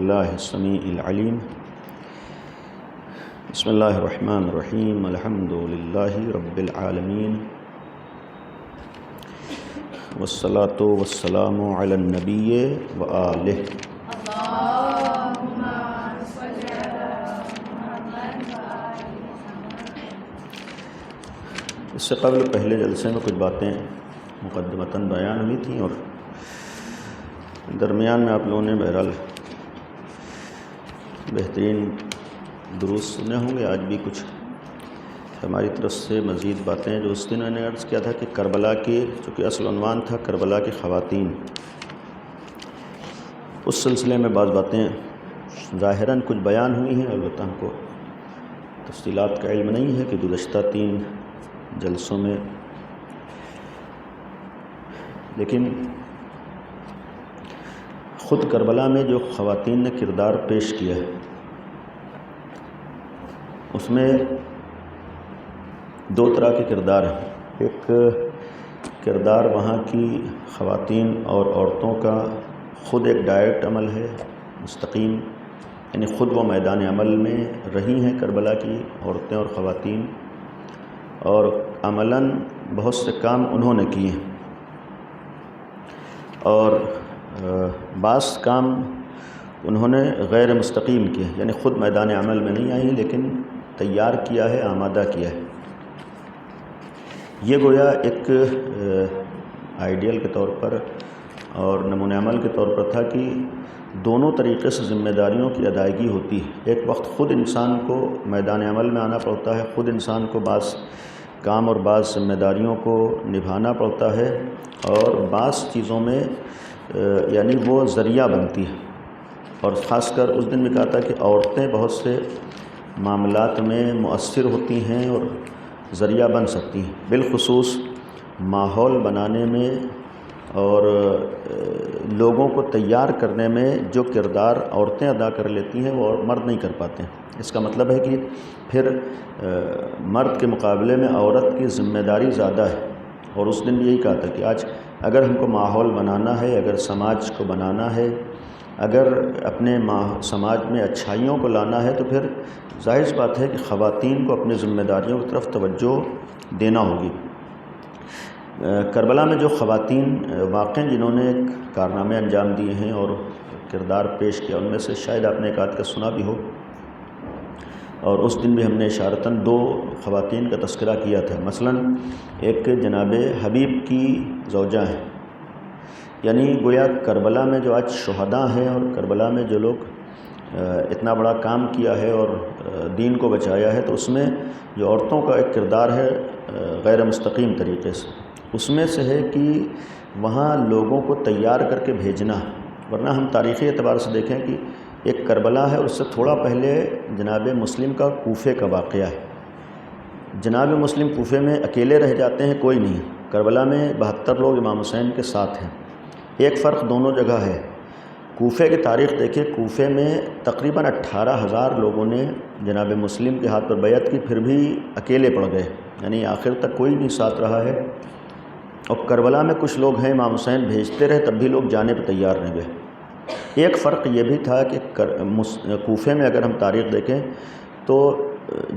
باللہ السمیع العلیم بسم اللہ الرحمن الرحیم الحمد للہ رب العالمین والصلاة والسلام علی النبی وآلہ۔ اس سے قبل پہلے جلسے میں کچھ باتیں مقدمتاً بیان ہوئی تھیں اور درمیان میں آپ لوگوں نے بہرحال بہترین دروس سنے ہوں گے۔ آج بھی کچھ ہماری طرف سے مزید باتیں جو اس دن میں نے عرض کیا تھا کہ کربلا کی، چونکہ اصل عنوان تھا کربلا کی خواتین، اس سلسلے میں بعض باتیں ظاہراً کچھ بیان ہوئی ہیں، البتہ ہم کو تفصیلات کا علم نہیں ہے کہ گزشتہ 3 جلسوں میں، لیکن خود کربلا میں جو خواتین نے کردار پیش کیا ہے اس میں 2 طرح کے کردار ہیں۔ ایک کردار وہاں کی خواتین اور عورتوں کا خود ایک ڈائریکٹ عمل ہے، مستقیم، یعنی خود وہ میدان عمل میں رہی ہیں کربلا کی عورتیں اور خواتین، اور عملاً بہت سے کام انہوں نے کیے ہیں، اور بعض کام انہوں نے غیر مستقیم کیے، یعنی خود میدان عمل میں نہیں آئی لیکن تیار کیا ہے، آمادہ کیا ہے۔ یہ گویا ایک آئیڈیل کے طور پر اور نمونہ عمل کے طور پر تھا کہ دونوں طریقے سے ذمہ داریوں کی ادائیگی ہوتی ہے۔ ایک وقت خود انسان کو میدان عمل میں آنا پڑتا ہے، خود انسان کو بعض کام اور بعض ذمہ داریوں کو نبھانا پڑتا ہے، اور بعض چیزوں میں یعنی وہ ذریعہ بنتی ہے، اور خاص کر اس دن میں کہا تھا کہ عورتیں بہت سے معاملات میں مؤثر ہوتی ہیں اور ذریعہ بن سکتی ہیں، بالخصوص ماحول بنانے میں اور لوگوں کو تیار کرنے میں جو کردار عورتیں ادا کر لیتی ہیں وہ مرد نہیں کر پاتے ہیں۔ اس کا مطلب ہے کہ پھر مرد کے مقابلے میں عورت کی ذمہ داری زیادہ ہے، اور اس دن بھی یہی کہا تھا کہ آج اگر ہم کو ماحول بنانا ہے، اگر سماج کو بنانا ہے، اگر اپنے سماج میں اچھائیوں کو لانا ہے، تو پھر ظاہر سی بات ہے کہ خواتین کو اپنی ذمہ داریوں کی طرف توجہ دینا ہوگی۔ کربلا میں جو خواتین واقعی جنہوں نے کارنامے انجام دیے ہیں اور کردار پیش کیا، ان میں سے شاید آپ نے ایک آدھ کا سنا بھی ہو، اور اس دن بھی ہم نے اشارتاً 2 خواتین کا تذکرہ کیا تھا۔ مثلاً ایک جناب حبیب کی زوجہ ہیں، یعنی گویا کربلا میں جو آج شہداء ہیں اور کربلا میں جو لوگ اتنا بڑا کام کیا ہے اور دین کو بچایا ہے، تو اس میں جو عورتوں کا ایک کردار ہے غیر مستقیم طریقے سے، اس میں سے ہے کہ وہاں لوگوں کو تیار کر کے بھیجنا، ورنہ ہم تاریخی اعتبار سے دیکھیں کہ ایک کربلا ہے، اور اس سے تھوڑا پہلے جناب مسلم کا کوفے کا واقعہ ہے۔ جناب مسلم کوفے میں اکیلے رہ جاتے ہیں، کوئی نہیں، کربلا میں 72 لوگ امام حسین کے ساتھ ہیں۔ ایک فرق دونوں جگہ ہے، کوفے کی تاریخ دیکھیں، کوفے میں تقریباً 18,000 لوگوں نے جناب مسلم کے ہاتھ پر بیعت کی، پھر بھی اکیلے پڑ گئے، یعنی آخر تک کوئی نہیں ساتھ رہا ہے۔ اور کربلا میں کچھ لوگ ہیں، امام حسین بھیجتے رہے، تب بھی لوگ جانے پہ تیار نہیں ہوئے۔ ایک فرق یہ بھی تھا کہ کوفے میں اگر ہم تاریخ دیکھیں تو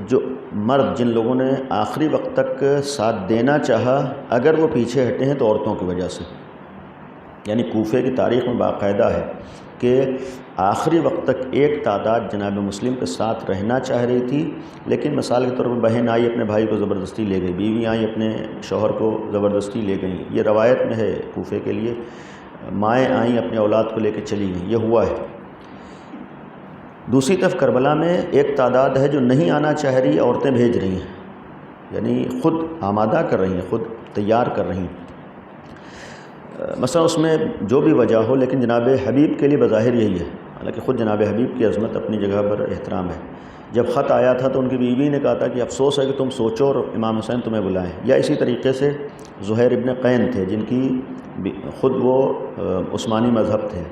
جو مرد جن لوگوں نے آخری وقت تک ساتھ دینا چاہا، اگر وہ پیچھے ہٹے ہیں تو عورتوں کی وجہ سے، یعنی کوفے کی تاریخ میں باقاعدہ ہے کہ آخری وقت تک ایک تعداد جناب مسلم کے ساتھ رہنا چاہ رہی تھی، لیکن مثال کے طور پر بہن آئی اپنے بھائی کو زبردستی لے گئی، بیوی آئی اپنے شوہر کو زبردستی لے گئیں، یہ روایت میں ہے کوفے کے لیے، مائیں آئیں اپنے اولاد کو لے کے چلی گئیں، یہ ہوا ہے۔ دوسری طرف کربلا میں ایک تعداد ہے جو نہیں آنا چاہ رہی، عورتیں بھیج رہی ہیں، یعنی خود آمادہ کر رہی ہیں، خود تیار کر رہی ہیں۔ مثلا اس میں جو بھی وجہ ہو، لیکن جناب حبیب کے لیے بظاہر یہی ہے، حالانکہ خود جناب حبیب کی عظمت اپنی جگہ پر احترام ہے۔ جب خط آیا تھا تو ان کی بیوی نے کہا تھا کہ افسوس ہے کہ تم سوچو اور امام حسین تمہیں بلائیں، یا اسی طریقے سے زہیر ابن قین تھے، جن کی خود وہ عثمانی مذہب تھے،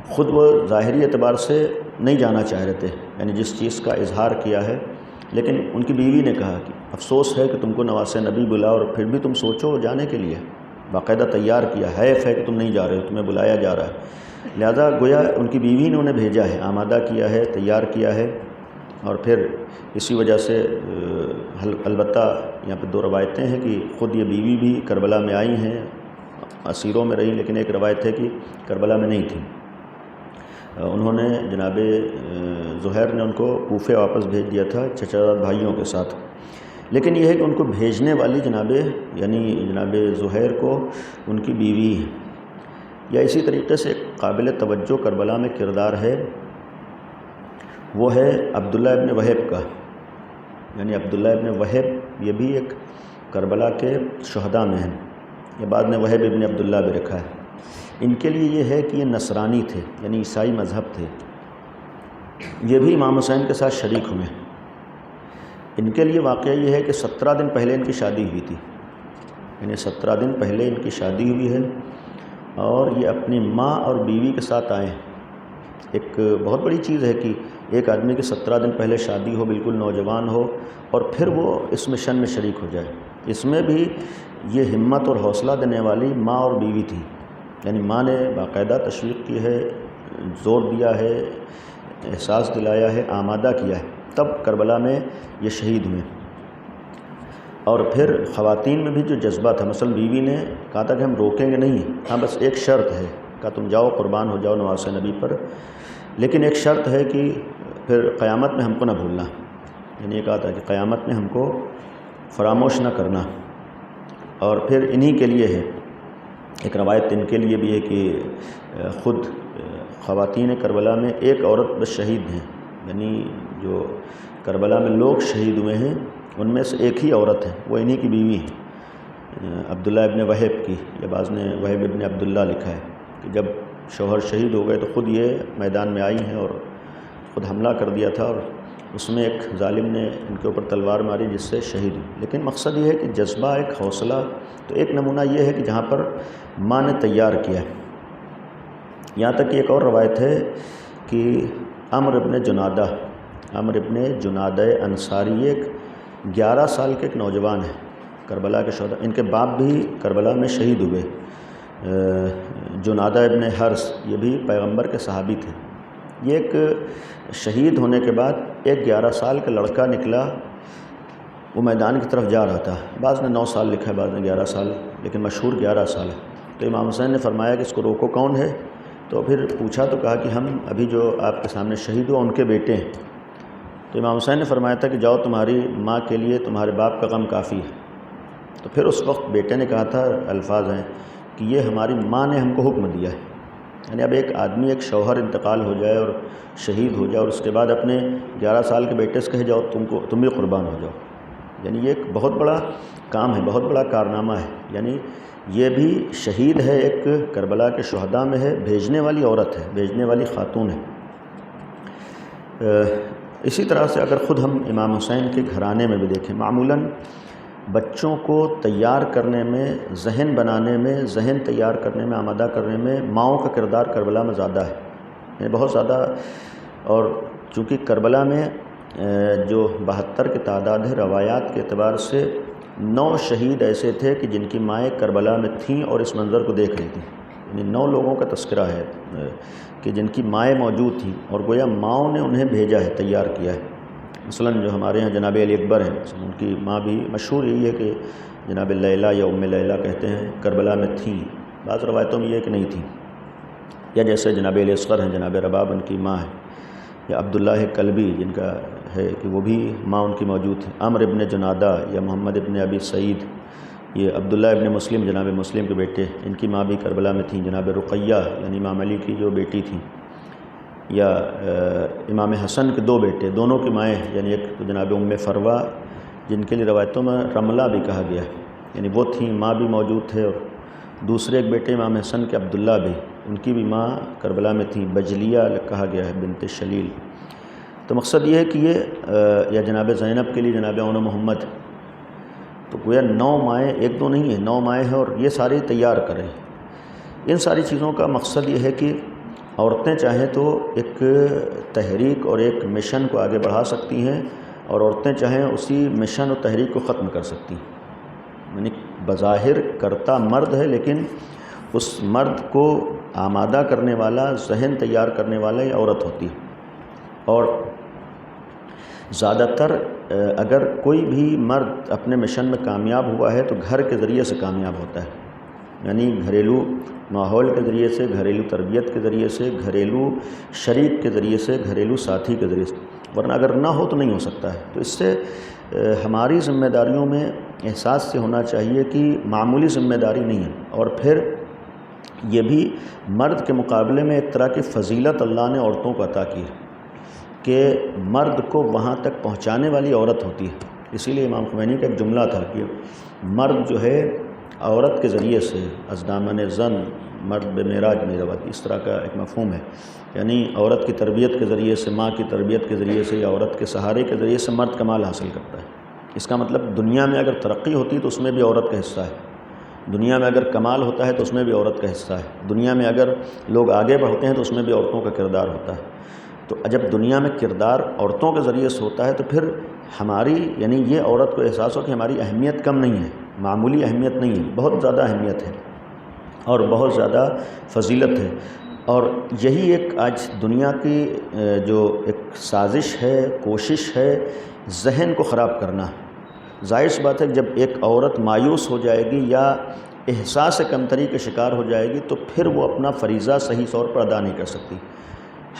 خود وہ ظاہری اعتبار سے نہیں جانا چاہ رہے تھے، یعنی جس چیز کا اظہار کیا ہے، لیکن ان کی بیوی نے کہا کہ افسوس ہے کہ تم کو نواسہ نبی بلا اور پھر بھی تم سوچو جانے کے لیے، باقاعدہ تیار کیا، حیف ہے کہ تم نہیں جا رہے ہو، تمہیں بلایا جا رہا ہے۔ لہذا گویا ان کی بیوی نے انہیں بھیجا ہے، آمادہ کیا ہے، تیار کیا ہے، اور پھر اسی وجہ سے البتہ یہاں پہ دو روایتیں ہیں کہ خود یہ بیوی بھی کربلا میں آئی ہیں، اسیروں میں رہی، لیکن ایک روایت ہے کہ کربلا میں نہیں تھی۔ انہوں نے جناب زہیر نے ان کو کوفے واپس بھیج دیا تھا چچا بھائیوں کے ساتھ، لیکن یہ ہے کہ ان کو بھیجنے والی جناب زہیر کو ان کی بیوی ہے۔ یا اسی طریقے سے ایک قابل توجہ کربلا میں کردار ہے، وہ ہے عبداللہ ابن وہب کا، یعنی عبداللہ ابن وہب یہ بھی ایک کربلا کے شہداء میں ہیں، یہ بعد میں وہب ابن عبداللہ بھی رکھا ہے۔ ان کے لیے یہ ہے کہ یہ نصرانی تھے، یعنی عیسائی مذہب تھے، یہ بھی امام حسین کے ساتھ شریک ہوئے۔ ان کے لیے واقعہ یہ ہے کہ 17 دن پہلے ان کی شادی ہوئی تھی، یعنی 17 دن پہلے ان کی شادی ہوئی ہے، اور یہ اپنی ماں اور بیوی کے ساتھ آئے ہیں۔ ایک بہت بڑی چیز ہے کہ ایک آدمی کی 17 دن پہلے شادی ہو، بالکل نوجوان ہو، اور پھر وہ اس مشن میں شریک ہو جائے۔ اس میں بھی یہ ہمت اور حوصلہ دینے والی ماں اور بیوی تھی، یعنی ماں نے باقاعدہ تشویق کی ہے، زور دیا ہے، احساس دلایا ہے، آمادہ کیا ہے، تب کربلا میں یہ شہید ہوئے۔ اور پھر خواتین میں بھی جو جذبہ تھا، مثلا بیوی نے کہا تھا کہ ہم روکیں گے نہیں، ہاں بس ایک شرط ہے، کہا تم جاؤ قربان ہو جاؤ نواسہ نبی پر، لیکن ایک شرط ہے کہ پھر قیامت میں ہم کو نہ بھولنا، یعنی یہ کہا تھا کہ قیامت میں ہم کو فراموش نہ کرنا۔ اور پھر انہی کے لیے ہے، ایک روایت ان کے لیے بھی ہے کہ خود خواتین کربلا میں ایک عورت بس شہید ہیں، یعنی جو کربلا میں لوگ شہید ہوئے ہیں ان میں سے ایک ہی عورت ہے، وہ انہی کی بیوی ہے، عبداللہ ابن وہب کی، یا بعض نے وہب ابن عبداللہ لکھا ہے کہ جب شوہر شہید ہو گئے تو خود یہ میدان میں آئی ہیں اور خود حملہ کر دیا تھا، اور اس میں ایک ظالم نے ان کے اوپر تلوار ماری جس سے شہید ہوئی۔ لیکن مقصد یہ ہے کہ جذبہ، ایک حوصلہ، تو ایک نمونہ یہ ہے کہ جہاں پر ماں نے تیار کیا ہے۔ یہاں تک کہ ایک اور روایت ہے کہ عمرو ابن جنادہ انصاری ایک 11 سال کے ایک نوجوان ہے، کربلا کے شہداء، ان کے باپ بھی کربلا میں شہید ہوئے، جنادہ ابن حرس، یہ بھی پیغمبر کے صحابی تھے۔ یہ ایک شہید ہونے کے بعد ایک 11 سال کا لڑکا نکلا، وہ میدان کی طرف جا رہا تھا، بعض نے 9 سال لکھا ہے، بعض نے 11 سال، لیکن مشہور 11 سال ہے۔ تو امام حسین نے فرمایا کہ اس کو روکو، کون ہے؟ تو پھر پوچھا تو کہا کہ ہم ابھی جو آپ کے سامنے شہید ہو ان کے بیٹے ہیں۔ تو امام حسین نے فرمایا تھا کہ جاؤ، تمہاری ماں کے لیے تمہارے باپ کا غم کافی ہے۔ تو پھر اس وقت بیٹے نے کہا تھا، الفاظ ہیں کہ یہ ہماری ماں نے ہم کو حکم دیا ہے، یعنی اب ایک آدمی، ایک شوہر انتقال ہو جائے اور شہید ہو جائے، اور اس کے بعد اپنے 11 سال کے بیٹے سے کہے جاؤ تم بھی قربان ہو جاؤ، یعنی یہ ایک بہت بڑا کام ہے، بہت بڑا کارنامہ ہے، یعنی یہ بھی شہید ہے، ایک کربلا کے شہداء میں ہے، بھیجنے والی عورت ہے، بھیجنے والی خاتون ہے۔ اسی طرح سے اگر خود ہم امام حسین کے گھرانے میں بھی دیکھیں، معمولاً بچوں کو تیار کرنے میں، ذہن بنانے میں، ذہن تیار کرنے میں، آمادہ کرنے میں ماؤں کا کردار کربلا میں زیادہ ہے، یعنی بہت زیادہ۔ اور چونکہ کربلا میں جو 72 کی تعداد ہے، روایات کے اعتبار سے 9 شہید ایسے تھے کہ جن کی مائیں کربلا میں تھیں اور اس منظر کو دیکھ رہی تھیں، یعنی 9 لوگوں کا تذکرہ ہے کہ جن کی مائیں موجود تھیں، اور گویا ماؤں نے انہیں بھیجا ہے، تیار کیا ہے۔ مثلاً جو ہمارے ہاں جناب علی اکبر ہیں، ان کی ماں بھی مشہور یہی ہے کہ جناب لیلہ یا ام لیلہ کہتے ہیں، کربلا میں تھیں، بعض روایتوں میں یہ کہ نہیں تھیں۔ یا جیسے جناب علی اصغر ہیں، جناب رباب ان کی ماں ہے، یا عبداللہ کلبی جن کا ہے کہ وہ بھی ماں ان کی موجود تھی، عمرو ابن جنادہ یا محمد ابن ابی سعید، یہ عبداللہ ابن مسلم، جناب مسلم کے بیٹے، ان کی ماں بھی کربلا میں تھیں، جناب رقیہ یعنی امام علی کی جو بیٹی تھیں، یا امام حسن کے 2 بیٹے، دونوں کی مائیں، یعنی ایک تو جناب ام فروہ جن کے لیے روایتوں میں رملہ بھی کہا گیا ہے، یعنی وہ تھیں، ماں بھی موجود تھے، اور دوسرے ایک بیٹے امام حسن کے عبداللہ بھی، ان کی بھی ماں کربلا میں تھیں، بجلیہ کہا گیا ہے، بنت شلیل۔ تو مقصد یہ ہے کہ یہ یا جناب زینب کے لیے جناب اون محمد، تو گویا 9 مائیں، 1-2 نہیں ہیں، 9 مائیں ہیں، اور یہ ساری تیار کریں۔ ان ساری چیزوں کا مقصد یہ ہے کہ عورتیں چاہیں تو ایک تحریک اور ایک مشن کو آگے بڑھا سکتی ہیں، اور عورتیں چاہیں اسی مشن اور تحریک کو ختم کر سکتی ہیں، یعنی بظاہر کرتا مرد ہے، لیکن اس مرد کو آمادہ کرنے والا، ذہن تیار کرنے والا یہ عورت ہوتی ہے۔ اور زیادہ تر اگر کوئی بھی مرد اپنے مشن میں کامیاب ہوا ہے تو گھر کے ذریعے سے کامیاب ہوتا ہے، یعنی گھریلو ماحول کے ذریعے سے، گھریلو تربیت کے ذریعے سے، گھریلو شریک کے ذریعے سے، گھریلو ساتھی کے ذریعے سے، ورنہ اگر نہ ہو تو نہیں ہو سکتا ہے۔ تو اس سے ہماری ذمہ داریوں میں احساس سے ہونا چاہیے کہ معمولی ذمہ داری نہیں ہے، اور پھر یہ بھی مرد کے مقابلے میں ایک طرح کی فضیلت اللہ نے عورتوں کو عطا کی ہے کہ مرد کو وہاں تک پہنچانے والی عورت ہوتی ہے۔ اسی لیے امام خمینی کا ایک جملہ تھا کہ مرد جو ہے عورت کے ذریعے سے، از دامن زن مرد بے معراج میرا، اس طرح کا ایک مفہوم ہے، یعنی عورت کی تربیت کے ذریعے سے، ماں کی تربیت کے ذریعے سے یا عورت کے سہارے کے ذریعے سے مرد کمال حاصل کرتا ہے۔ اس کا مطلب دنیا میں اگر ترقی ہوتی ہے تو اس میں بھی عورت کا حصہ ہے، دنیا میں اگر کمال ہوتا ہے تو اس میں بھی عورت کا حصہ ہے، دنیا میں اگر لوگ آگے بڑھتے ہیں تو اس میں بھی عورتوں کا کردار ہوتا ہے۔ تو جب دنیا میں کردار عورتوں کے ذریعے سے ہوتا ہے تو پھر ہماری، یعنی یہ عورت کو احساس ہو کہ ہماری اہمیت کم نہیں ہے، معمولی اہمیت نہیں ہے، بہت زیادہ اہمیت ہے اور بہت زیادہ فضیلت ہے۔ اور یہی ایک آج دنیا کی جو ایک سازش ہے، کوشش ہے، ذہن کو خراب کرنا۔ ظاہر سی بات ہے کہ جب ایک عورت مایوس ہو جائے گی یا احساس کمتری کے شکار ہو جائے گی تو پھر وہ اپنا فریضہ صحیح طور پر ادا نہیں کر سکتی۔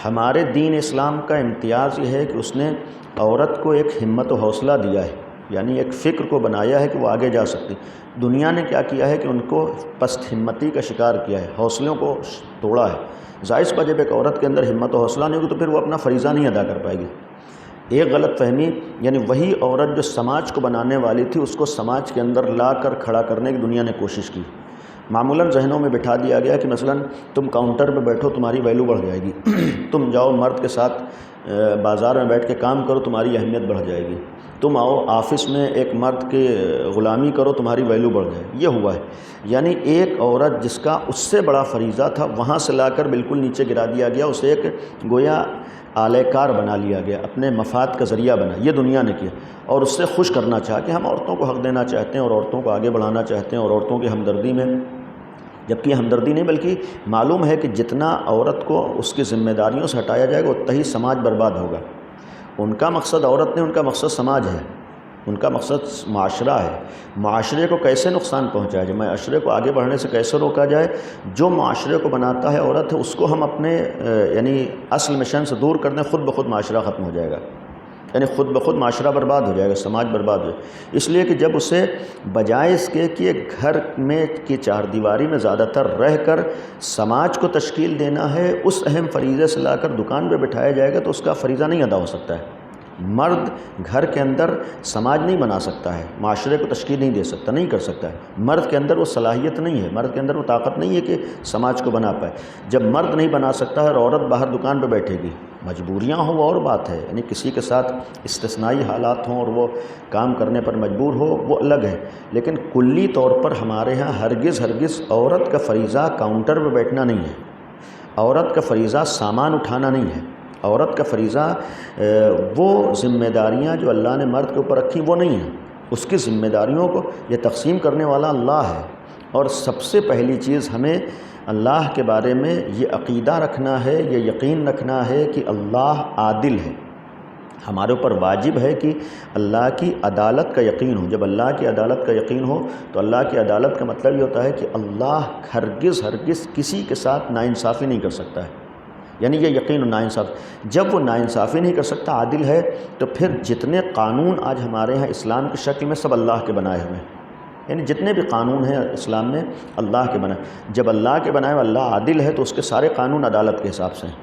ہمارے دین اسلام کا امتیاز یہ ہے کہ اس نے عورت کو ایک ہمت و حوصلہ دیا ہے، یعنی ایک فکر کو بنایا ہے کہ وہ آگے جا سکتی۔ دنیا نے کیا کیا ہے کہ ان کو پست ہمتی کا شکار کیا ہے، حوصلوں کو توڑا ہے۔ ظاہر سی بات جب ایک عورت کے اندر ہمت و حوصلہ نہیں ہوگی تو پھر وہ اپنا فریضہ نہیں ادا کر پائے گی۔ ایک غلط فہمی، یعنی وہی عورت جو سماج کو بنانے والی تھی اس کو سماج کے اندر لا کر کھڑا کرنے کی دنیا نے کوشش کی۔ معمولاً ذہنوں میں بٹھا دیا گیا کہ مثلاً تم کاؤنٹر پہ بیٹھو تمہاری ویلیو بڑھ جائے گی، تم جاؤ مرد کے ساتھ بازار میں بیٹھ کے کام کرو تمہاری اہمیت بڑھ جائے گی، تم آؤ آفس میں ایک مرد کے غلامی کرو تمہاری ویلیو بڑھ جائے گی۔ یہ ہوا ہے، یعنی ایک عورت جس کا اس سے بڑا فریضہ تھا وہاں سے لا کر بالکل نیچے گرا دیا گیا، اسے ایک گویا آلے کار بنا لیا گیا، اپنے مفاد کا ذریعہ بنا، یہ دنیا نے کیا۔ اور اس سے خوش کرنا چاہا کہ ہم عورتوں کو حق دینا چاہتے ہیں اور عورتوں کو آگے بڑھانا چاہتے ہیں اور عورتوں کی ہمدردی میں، جبکہ یہ ہمدردی نہیں بلکہ معلوم ہے کہ جتنا عورت کو اس کی ذمہ داریوں سے ہٹایا جائے گا اتنا ہی سماج برباد ہوگا۔ ان کا مقصد عورت نہیں، ان کا مقصد سماج ہے، ان کا مقصد معاشرہ ہے۔ معاشرے کو کیسے نقصان پہنچایا جائے، معاشرے کو آگے بڑھنے سے کیسے روکا جائے، جو معاشرے کو بناتا ہے عورت ہے اس کو ہم اپنے یعنی اصل مشن سے دور کر دیں، خود بخود معاشرہ ختم ہو جائے گا، یعنی خود بخود معاشرہ برباد ہو جائے گا، سماج برباد ہو جائے گا۔ اس لیے کہ جب اسے بجائے اس کے کہ گھر میں کی چار دیواری میں زیادہ تر رہ کر سماج کو تشکیل دینا ہے، اس اہم فریضے سے لا کر دکان پہ بٹھایا جائے گا تو اس کا فریضہ نہیں ادا ہو سکتا ہے۔ مرد گھر کے اندر سماج نہیں بنا سکتا ہے، معاشرے کو تشکیل نہیں دے سکتا، نہیں کر سکتا ہے۔ مرد کے اندر وہ صلاحیت نہیں ہے، مرد کے اندر وہ طاقت نہیں ہے کہ سماج کو بنا پائے۔ جب مرد نہیں بنا سکتا ہے اور عورت باہر دکان پہ بیٹھے گی، مجبوریاں ہوں وہ اور بات ہے، یعنی کسی کے ساتھ استثنائی حالات ہوں اور وہ کام کرنے پر مجبور ہو وہ الگ ہے، لیکن کلی طور پر ہمارے ہاں ہرگز عورت کا فریضہ کاؤنٹر پہ بیٹھنا نہیں ہے، عورت کا فریضہ سامان اٹھانا نہیں ہے، عورت کا فریضہ وہ ذمہ داریاں جو اللہ نے مرد کے اوپر رکھی وہ نہیں ہیں، اس کی ذمہ داریوں کو یہ تقسیم کرنے والا اللہ ہے۔ اور سب سے پہلی چیز ہمیں اللہ کے بارے میں یہ عقیدہ رکھنا ہے، یہ یقین رکھنا ہے کہ اللہ عادل ہے۔ ہمارے اوپر واجب ہے کہ اللہ کی عدالت کا یقین ہو۔ جب اللہ کی عدالت کا یقین ہو تو اللہ کی عدالت کا مطلب یہ ہوتا ہے کہ اللہ ہرگز کسی کے ساتھ ناانصافی نہیں کر سکتا ہے، یعنی یہ یقین و ناانصاف۔ جب وہ ناانصافی نہیں کر سکتا، عادل ہے، تو پھر جتنے قانون آج ہمارے ہاں اسلام کی شکل میں سب اللہ کے بنائے ہوئے ہیں، یعنی جتنے بھی قانون ہیں اسلام میں اللہ کے بنائے۔ جب اللہ کے بنائے ہوئے اللہ عادل ہے تو اس کے سارے قانون عدالت کے حساب سے ہیں،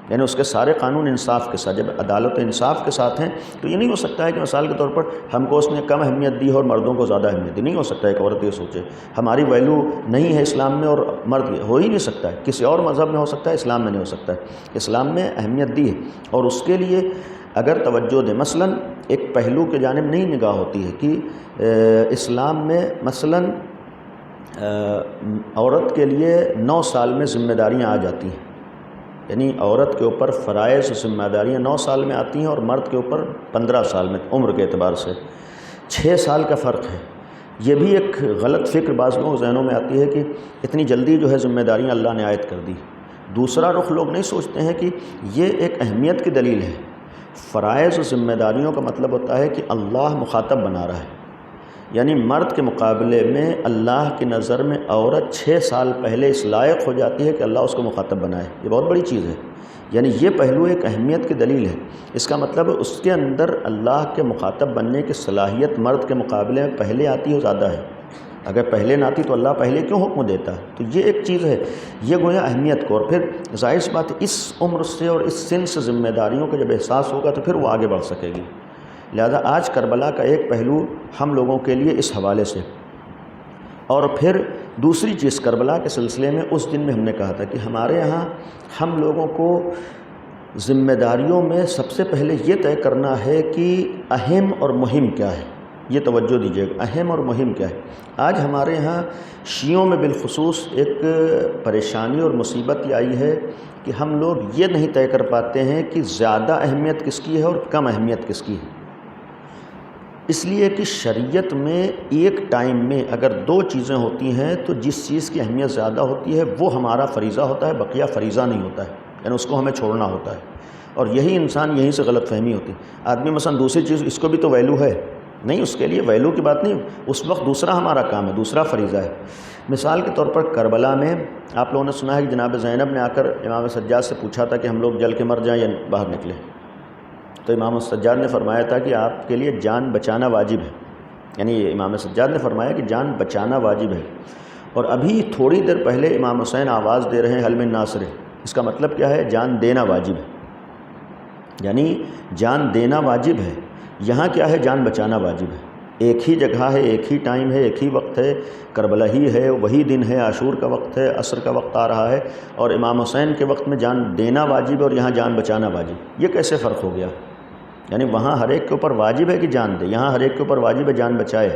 یعنی اس کے سارے قانون انصاف کے ساتھ۔ جب عدالت و انصاف کے ساتھ ہیں تو یہ نہیں ہو سکتا ہے کہ مثال کے طور پر ہم کو اس نے کم اہمیت دی اور مردوں کو زیادہ اہمیت دی، نہیں ہو سکتا ہے کہ عورت یہ سوچے ہماری ویلیو نہیں ہے اسلام میں اور مرد ہو ہی نہیں سکتا ہے، کسی اور مذہب میں ہو سکتا ہے، اسلام میں نہیں ہو سکتا ہے۔ اسلام میں اہمیت دی ہے اور اس کے لیے اگر توجہ دیں، مثلاً ایک پہلو کے جانب نہیں نگاہ ہوتی ہے کہ اسلام میں مثلاً عورت کے لیے 9 سال میں ذمہ داریاں آ جاتی ہیں، یعنی عورت کے اوپر فرائض و ذمہ داریاں 9 سال میں آتی ہیں اور مرد کے اوپر 15 سال میں، عمر کے اعتبار سے 6 سال کا فرق ہے۔ یہ بھی ایک غلط فکر بعض لوگوں کے ذہنوں میں آتی ہے کہ اتنی جلدی جو ہے ذمہ داریاں اللہ نے عائد کر دی۔ دوسرا رخ لوگ نہیں سوچتے ہیں کہ یہ ایک اہمیت کی دلیل ہے۔ فرائض و ذمہ داریوں کا مطلب ہوتا ہے کہ اللہ مخاطب بنا رہا ہے، یعنی مرد کے مقابلے میں اللہ کی نظر میں عورت 6 سال پہلے اس لائق ہو جاتی ہے کہ اللہ اس کو مخاطب بنائے۔ یہ بہت بڑی چیز ہے، یعنی یہ پہلو ایک اہمیت کی دلیل ہے۔ اس کا مطلب اس کے اندر اللہ کے مخاطب بننے کی صلاحیت مرد کے مقابلے میں پہلے آتی ہے، زیادہ ہے۔ اگر پہلے نہ آتی تو اللہ پہلے کیوں حکم دیتا؟ تو یہ ایک چیز ہے، یہ گویا اہمیت کو، اور پھر ظاہر سی بات ہے اس عمر سے اور اس سن سے ذمہ داریوں کا جب احساس ہوگا تو پھر وہ آگے بڑھ سکے گی۔ لہذا آج کربلا کا ایک پہلو ہم لوگوں کے لیے اس حوالے سے، اور پھر دوسری چیز کربلا کے سلسلے میں اس دن میں ہم نے کہا تھا کہ ہمارے یہاں ہم لوگوں کو ذمہ داریوں میں سب سے پہلے یہ طے کرنا ہے کہ اہم اور مہم کیا ہے۔ یہ توجہ دیجیے گا، اہم اور مہم کیا ہے۔ آج ہمارے ہاں شیعوں میں بالخصوص ایک پریشانی اور مصیبت یہ آئی ہے کہ ہم لوگ یہ نہیں طے کر پاتے ہیں کہ زیادہ اہمیت کس کی ہے اور کم اہمیت کس کی ہے۔ اس لیے کہ شریعت میں ایک ٹائم میں اگر 2 چیزیں ہوتی ہیں تو جس چیز کی اہمیت زیادہ ہوتی ہے وہ ہمارا فریضہ ہوتا ہے، بقیہ فریضہ نہیں ہوتا ہے، یعنی اس کو ہمیں چھوڑنا ہوتا ہے۔ اور یہی انسان یہیں سے غلط فہمی ہوتی ہے۔ آدمی مثلا دوسری چیز اس کو بھی تو ویلو ہے، نہیں، اس کے لیے ویلو کی بات نہیں، اس وقت دوسرا ہمارا کام ہے، دوسرا فریضہ ہے۔ مثال کے طور پر کربلا میں آپ لوگوں نے سنا ہے کہ جناب زینب نے آ کر امام سجاد سے پوچھا تھا کہ ہم لوگ جل کے مر جائیں یا باہر نکلیں، تو امام سجاد نے فرمایا تھا کہ آپ کے لیے جان بچانا واجب ہے، یعنی امام سجاد نے فرمایا کہ جان بچانا واجب ہے۔ اور ابھی تھوڑی دیر پہلے امام حسین آواز دے رہے ہیں حل من ناصر، اس کا مطلب کیا ہے؟ جان دینا واجب ہے، یعنی جان دینا واجب ہے۔ یہاں کیا ہے؟ جان بچانا واجب ہے۔ ایک ہی جگہ ہے، ایک ہی ٹائم ہے، ایک ہی وقت ہے، کربلا ہی ہے، وہی دن ہے، عاشور کا وقت ہے، عصر کا وقت آ رہا ہے، اور امام حسین کے وقت میں جان دینا واجب ہے اور یہاں جان بچانا واجب۔ یہ کیسے فرق ہو گیا؟ یعنی وہاں ہر ایک کے اوپر واجب ہے کہ جان دے، یہاں ہر ایک کے اوپر واجب ہے جان بچائے۔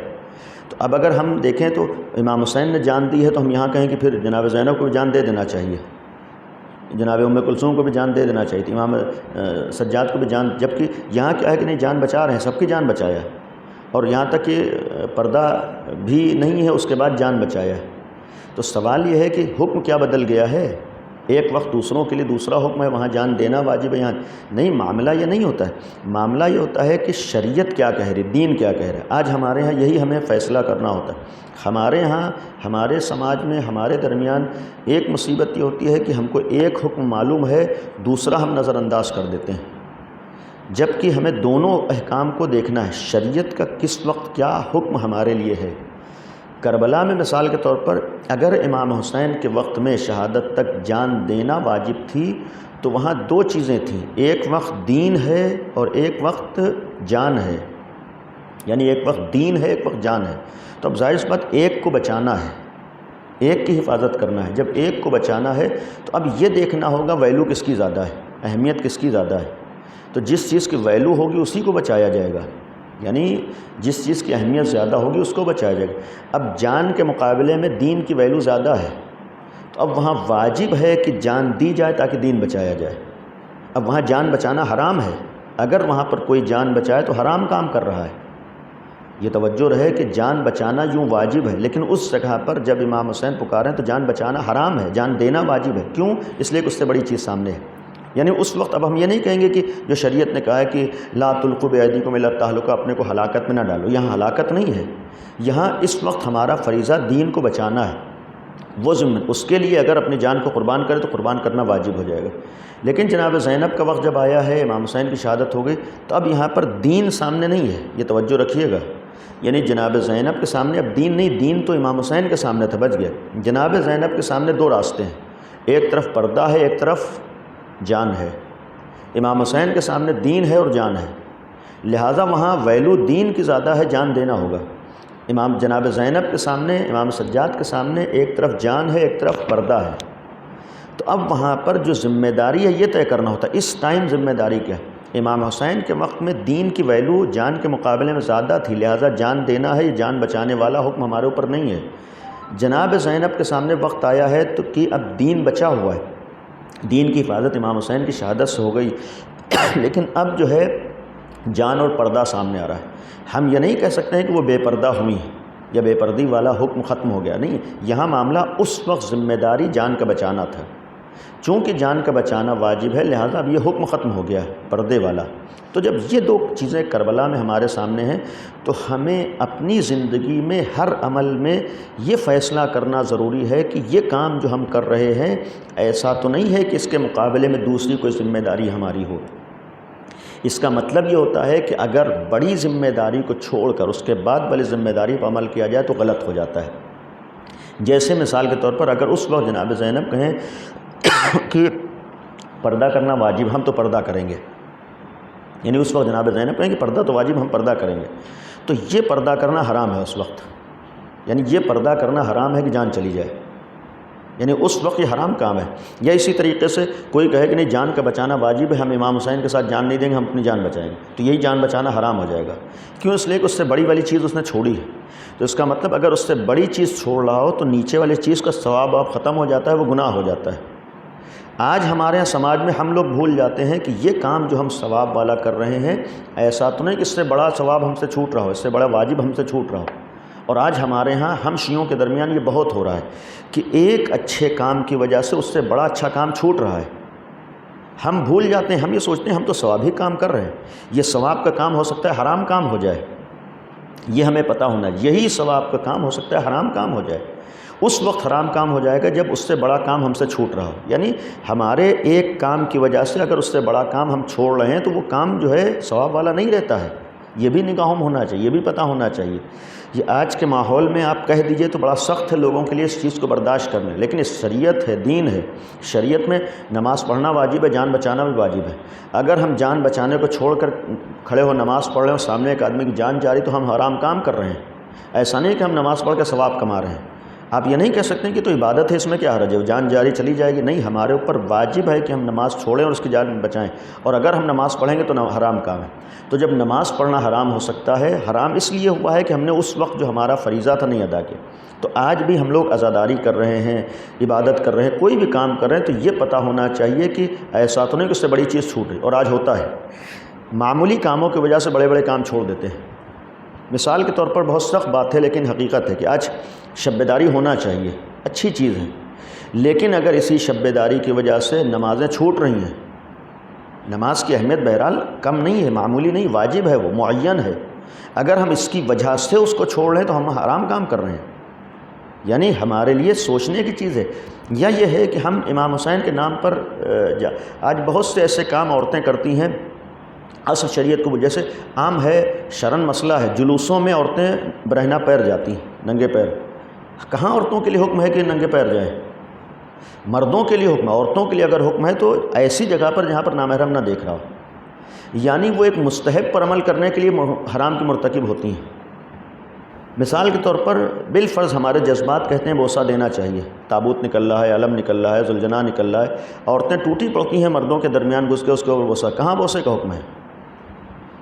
تو اب اگر ہم دیکھیں تو امام حسین نے جان دی ہے تو ہم یہاں کہیں کہ پھر جناب زینب کو بھی جان دے دینا چاہیے، جناب ام کلثوم کو بھی جان دے دینا چاہیے تھی، امام سجاد کو بھی جان، جبکہ یہاں کیا ہے کہ نہیں، جان بچا رہے ہیں، سب کی جان بچایا ہے، اور یہاں تک کہ پردہ بھی نہیں ہے اس کے بعد جان بچایا ہے۔ تو سوال یہ ہے کہ حکم کیا بدل گیا ہے؟ ایک وقت دوسروں کے لیے دوسرا حکم ہے، وہاں جان دینا واجب ہے، یہاں نہیں۔ معاملہ یہ نہیں ہوتا ہے، معاملہ یہ ہوتا ہے کہ شریعت کیا کہہ رہی، دین کیا کہہ رہا ہے۔ آج ہمارے ہاں یہی ہمیں فیصلہ کرنا ہوتا ہے۔ ہمارے ہاں، ہمارے سماج میں، ہمارے درمیان ایک مصیبت یہ ہوتی ہے کہ ہم کو ایک حکم معلوم ہے، دوسرا ہم نظر انداز کر دیتے ہیں، جبکہ ہمیں دونوں احکام کو دیکھنا ہے، شریعت کا کس وقت کیا حکم ہمارے لیے ہے۔ کربلا میں مثال کے طور پر اگر امام حسین کے وقت میں شہادت تک جان دینا واجب تھی تو وہاں 2 چیزیں تھیں، ایک وقت دین ہے اور ایک وقت جان ہے، یعنی ایک وقت دین ہے، ایک وقت جان ہے۔ تو اب ظاہر سی بات ایک کو بچانا ہے، ایک کی حفاظت کرنا ہے۔ جب ایک کو بچانا ہے تو اب یہ دیکھنا ہوگا ویلو کس کی زیادہ ہے، اہمیت کس کی زیادہ ہے۔ تو جس چیز کی ویلو ہوگی اسی کو بچایا جائے گا، یعنی جس چیز کی اہمیت زیادہ ہوگی اس کو بچایا جائے گا۔ اب جان کے مقابلے میں دین کی ویلو زیادہ ہے، تو اب وہاں واجب ہے کہ جان دی جائے تاکہ دین بچایا جائے۔ اب وہاں جان بچانا حرام ہے، اگر وہاں پر کوئی جان بچائے تو حرام کام کر رہا ہے۔ یہ توجہ رہے کہ جان بچانا یوں واجب ہے، لیکن اس جگہ پر جب امام حسین پکاریں تو جان بچانا حرام ہے، جان دینا واجب ہے۔ کیوں؟ اس لیے کہ اس سے بڑی چیز سامنے ہے۔ یعنی اس وقت اب ہم یہ نہیں کہیں گے کہ جو شریعت نے کہا ہے کہ لا تلقوا بایدیکم الی التہلکہ، اپنے کو ہلاکت میں نہ ڈالو، یہاں ہلاکت نہیں ہے، یہاں اس وقت ہمارا فریضہ دین کو بچانا ہے، وہ ذمہ، اس کے لیے اگر اپنی جان کو قربان کرے تو قربان کرنا واجب ہو جائے گا۔ لیکن جناب زینب کا وقت جب آیا ہے، امام حسین کی شہادت ہو گئی، تو اب یہاں پر دین سامنے نہیں ہے، یہ توجہ رکھیے گا، یعنی جناب زینب کے سامنے اب دین نہیں، دین تو امام حسین کے سامنے تھا، بچ گیا۔ جناب زینب کے سامنے 2 راستے ہیں، ایک طرف پردہ ہے، ایک طرف جان ہے۔ امام حسین کے سامنے دین ہے اور جان ہے، لہٰذا وہاں ویلو دین کی زیادہ ہے، جان دینا ہوگا۔ امام جناب زینب کے سامنے، امام سجاد کے سامنے ایک طرف جان ہے، ایک طرف پردہ ہے۔ تو اب وہاں پر جو ذمہ داری ہے یہ طے کرنا ہوتا ہے، اس ٹائم ذمہ داری کیا ہے۔ امام حسین کے وقت میں دین کی ویلو جان کے مقابلے میں زیادہ تھی، لہٰذا جان دینا ہے، یہ جان بچانے والا حکم ہمارے اوپر نہیں ہے۔ جناب زینب کے سامنے وقت آیا ہے تو کہ اب دین بچا ہوا ہے، دین کی حفاظت امام حسین کی شہادت سے ہو گئی، لیکن اب جو ہے جان اور پردہ سامنے آ رہا ہے۔ ہم یہ نہیں کہہ سکتے ہیں کہ وہ بے پردہ ہوئی ہیں، یا بے پردگی والا حکم ختم ہو گیا، نہیں، یہاں معاملہ اس وقت ذمہ داری جان کا بچانا تھا، چونکہ جان کا بچانا واجب ہے لہٰذا اب یہ حکم ختم ہو گیا پردے والا۔ تو جب یہ دو چیزیں کربلا میں ہمارے سامنے ہیں تو ہمیں اپنی زندگی میں ہر عمل میں یہ فیصلہ کرنا ضروری ہے کہ یہ کام جو ہم کر رہے ہیں ایسا تو نہیں ہے کہ اس کے مقابلے میں دوسری کوئی ذمہ داری ہماری ہو۔ اس کا مطلب یہ ہوتا ہے کہ اگر بڑی ذمہ داری کو چھوڑ کر اس کے بعد والی ذمہ داری پر عمل کیا جائے تو غلط ہو جاتا ہے۔ جیسے مثال کے طور پر اگر اس وقت جناب زینب کہیں کہ پردہ کرنا واجب، ہم تو پردہ کریں گے، یعنی اس وقت جناب زینب کہیں کہ پردہ تو واجب، ہم پردہ کریں گے، تو یہ پردہ کرنا حرام ہے اس وقت، یعنی یہ پردہ کرنا حرام ہے کہ جان چلی جائے، یعنی اس وقت یہ حرام کام ہے۔ یا اسی طریقے سے کوئی کہے کہ نہیں جان کا بچانا واجب ہے، ہم امام حسین کے ساتھ جان نہیں دیں گے، ہم اپنی جان بچائیں گے، تو یہی جان بچانا حرام ہو جائے گا۔ کیوں؟ اس لیے کہ اس سے بڑی والی چیز اس نے چھوڑی ہے، تو اس کا مطلب اگر اس سے بڑی چیز چھوڑ رہا ہو تو نیچے والی چیز کا ثواب آپ ختم ہو جاتا ہے، وہ گناہ ہو جاتا ہے۔ آج ہمارے یہاں سماج میں ہم لوگ بھول جاتے ہیں کہ یہ کام جو ہم ثواب والا کر رہے ہیں ایسا تو نہیں کہ اس سے بڑا ثواب ہم سے چھوٹ رہا ہو، اس سے بڑا واجب ہم سے چھوٹ رہا ہو۔ اور آج ہمارے ہاں ہم شیعوں کے درمیان یہ بہت ہو رہا ہے کہ ایک اچھے کام کی وجہ سے اس سے بڑا اچھا کام چھوٹ رہا ہے۔ ہم بھول جاتے ہیں، ہم یہ سوچتے ہیں ہم تو ثواب ہی کام کر رہے ہیں، یہ ثواب کا کام ہو سکتا ہے حرام کام ہو جائے، یہ ہمیں پتہ ہونا ہے، یہی ثواب کا کام ہو سکتا ہے حرام کام ہو جائے۔ اس وقت حرام کام ہو جائے گا جب اس سے بڑا کام ہم سے چھوٹ رہا ہو، یعنی ہمارے ایک کام کی وجہ سے اگر اس سے بڑا کام ہم چھوڑ رہے ہیں تو وہ کام جو ہے ثواب والا نہیں رہتا ہے، یہ بھی نگاہوں میں ہونا چاہیے، یہ بھی پتہ ہونا چاہیے۔ یہ آج کے ماحول میں آپ کہہ دیجئے تو بڑا سخت ہے لوگوں کے لیے اس چیز کو برداشت کرنا، لیکن اس شریعت ہے، دین ہے، شریعت میں نماز پڑھنا واجب ہے، جان بچانا بھی واجب ہے۔ اگر ہم جان بچانے کو چھوڑ کر کھڑے ہو نماز پڑھ رہے ہیں، سامنے ایک آدمی کی جان جا رہی تو ہم حرام کام کر رہے ہیں۔ ایسا نہیں کہ ہم نماز پڑھ کے ثواب کما رہے ہیں۔ آپ یہ نہیں کہہ سکتے کہ تو عبادت ہے، اس میں کیا حرج ہے، جان جاری چلی جائے گی، نہیں، ہمارے اوپر واجب ہے کہ ہم نماز چھوڑیں اور اس کی جان بچائیں، اور اگر ہم نماز پڑھیں گے تو حرام کام ہے۔ تو جب نماز پڑھنا حرام ہو سکتا ہے، حرام اس لیے ہوا ہے کہ ہم نے اس وقت جو ہمارا فریضہ تھا نہیں ادا کیا۔ تو آج بھی ہم لوگ عزاداری کر رہے ہیں، عبادت کر رہے ہیں، کوئی بھی کام کر رہے ہیں تو یہ پتہ ہونا چاہیے کہ ایسا تو نہیں کہ اس سے بڑی چیز چھوٹ رہی، اور آج ہوتا ہے معمولی کاموں کی وجہ سے بڑے بڑے کام چھوڑ دیتے ہیں۔ مثال کے طور پر بہت سخت بات ہے لیکن حقیقت ہے کہ آج شب بیداری ہونا چاہیے، اچھی چیز ہے، لیکن اگر اسی شب بیداری کی وجہ سے نمازیں چھوٹ رہی ہیں، نماز کی اہمیت بہرحال کم نہیں ہے، معمولی نہیں، واجب ہے، وہ معین ہے، اگر ہم اس کی وجہ سے اس کو چھوڑ رہے ہیں تو ہم حرام کام کر رہے ہیں، یعنی ہمارے لیے سوچنے کی چیز ہے۔ یا یہ ہے کہ ہم امام حسین کے نام پر آج بہت سے ایسے کام عورتیں کرتی ہیں اصل شریعت کو، جیسے عام ہے شرعن مسئلہ ہے، جلوسوں میں عورتیں برہنہ پیر جاتی ہیں، ننگے پیر۔ کہاں عورتوں کے لیے حکم ہے کہ ننگے پیر جائیں؟ مردوں کے لیے حکم ہے، عورتوں کے لیے اگر حکم ہے تو ایسی جگہ پر جہاں پر نامحرم نہ دیکھ رہا ہو، یعنی وہ ایک مستحب پر عمل کرنے کے لیے حرام کی مرتکب ہوتی ہیں۔ مثال کے طور پر بالفرض ہمارے جذبات کہتے ہیں بوسہ دینا چاہیے، تابوت نکل رہا ہے، علم نکل رہا ہے، ذوالجناح نکل رہا ہے، عورتیں ٹوٹی پڑتی ہیں مردوں کے درمیان گھس کے اس کے اوپر بوسہ، کہاں بوسے کا حکم ہے؟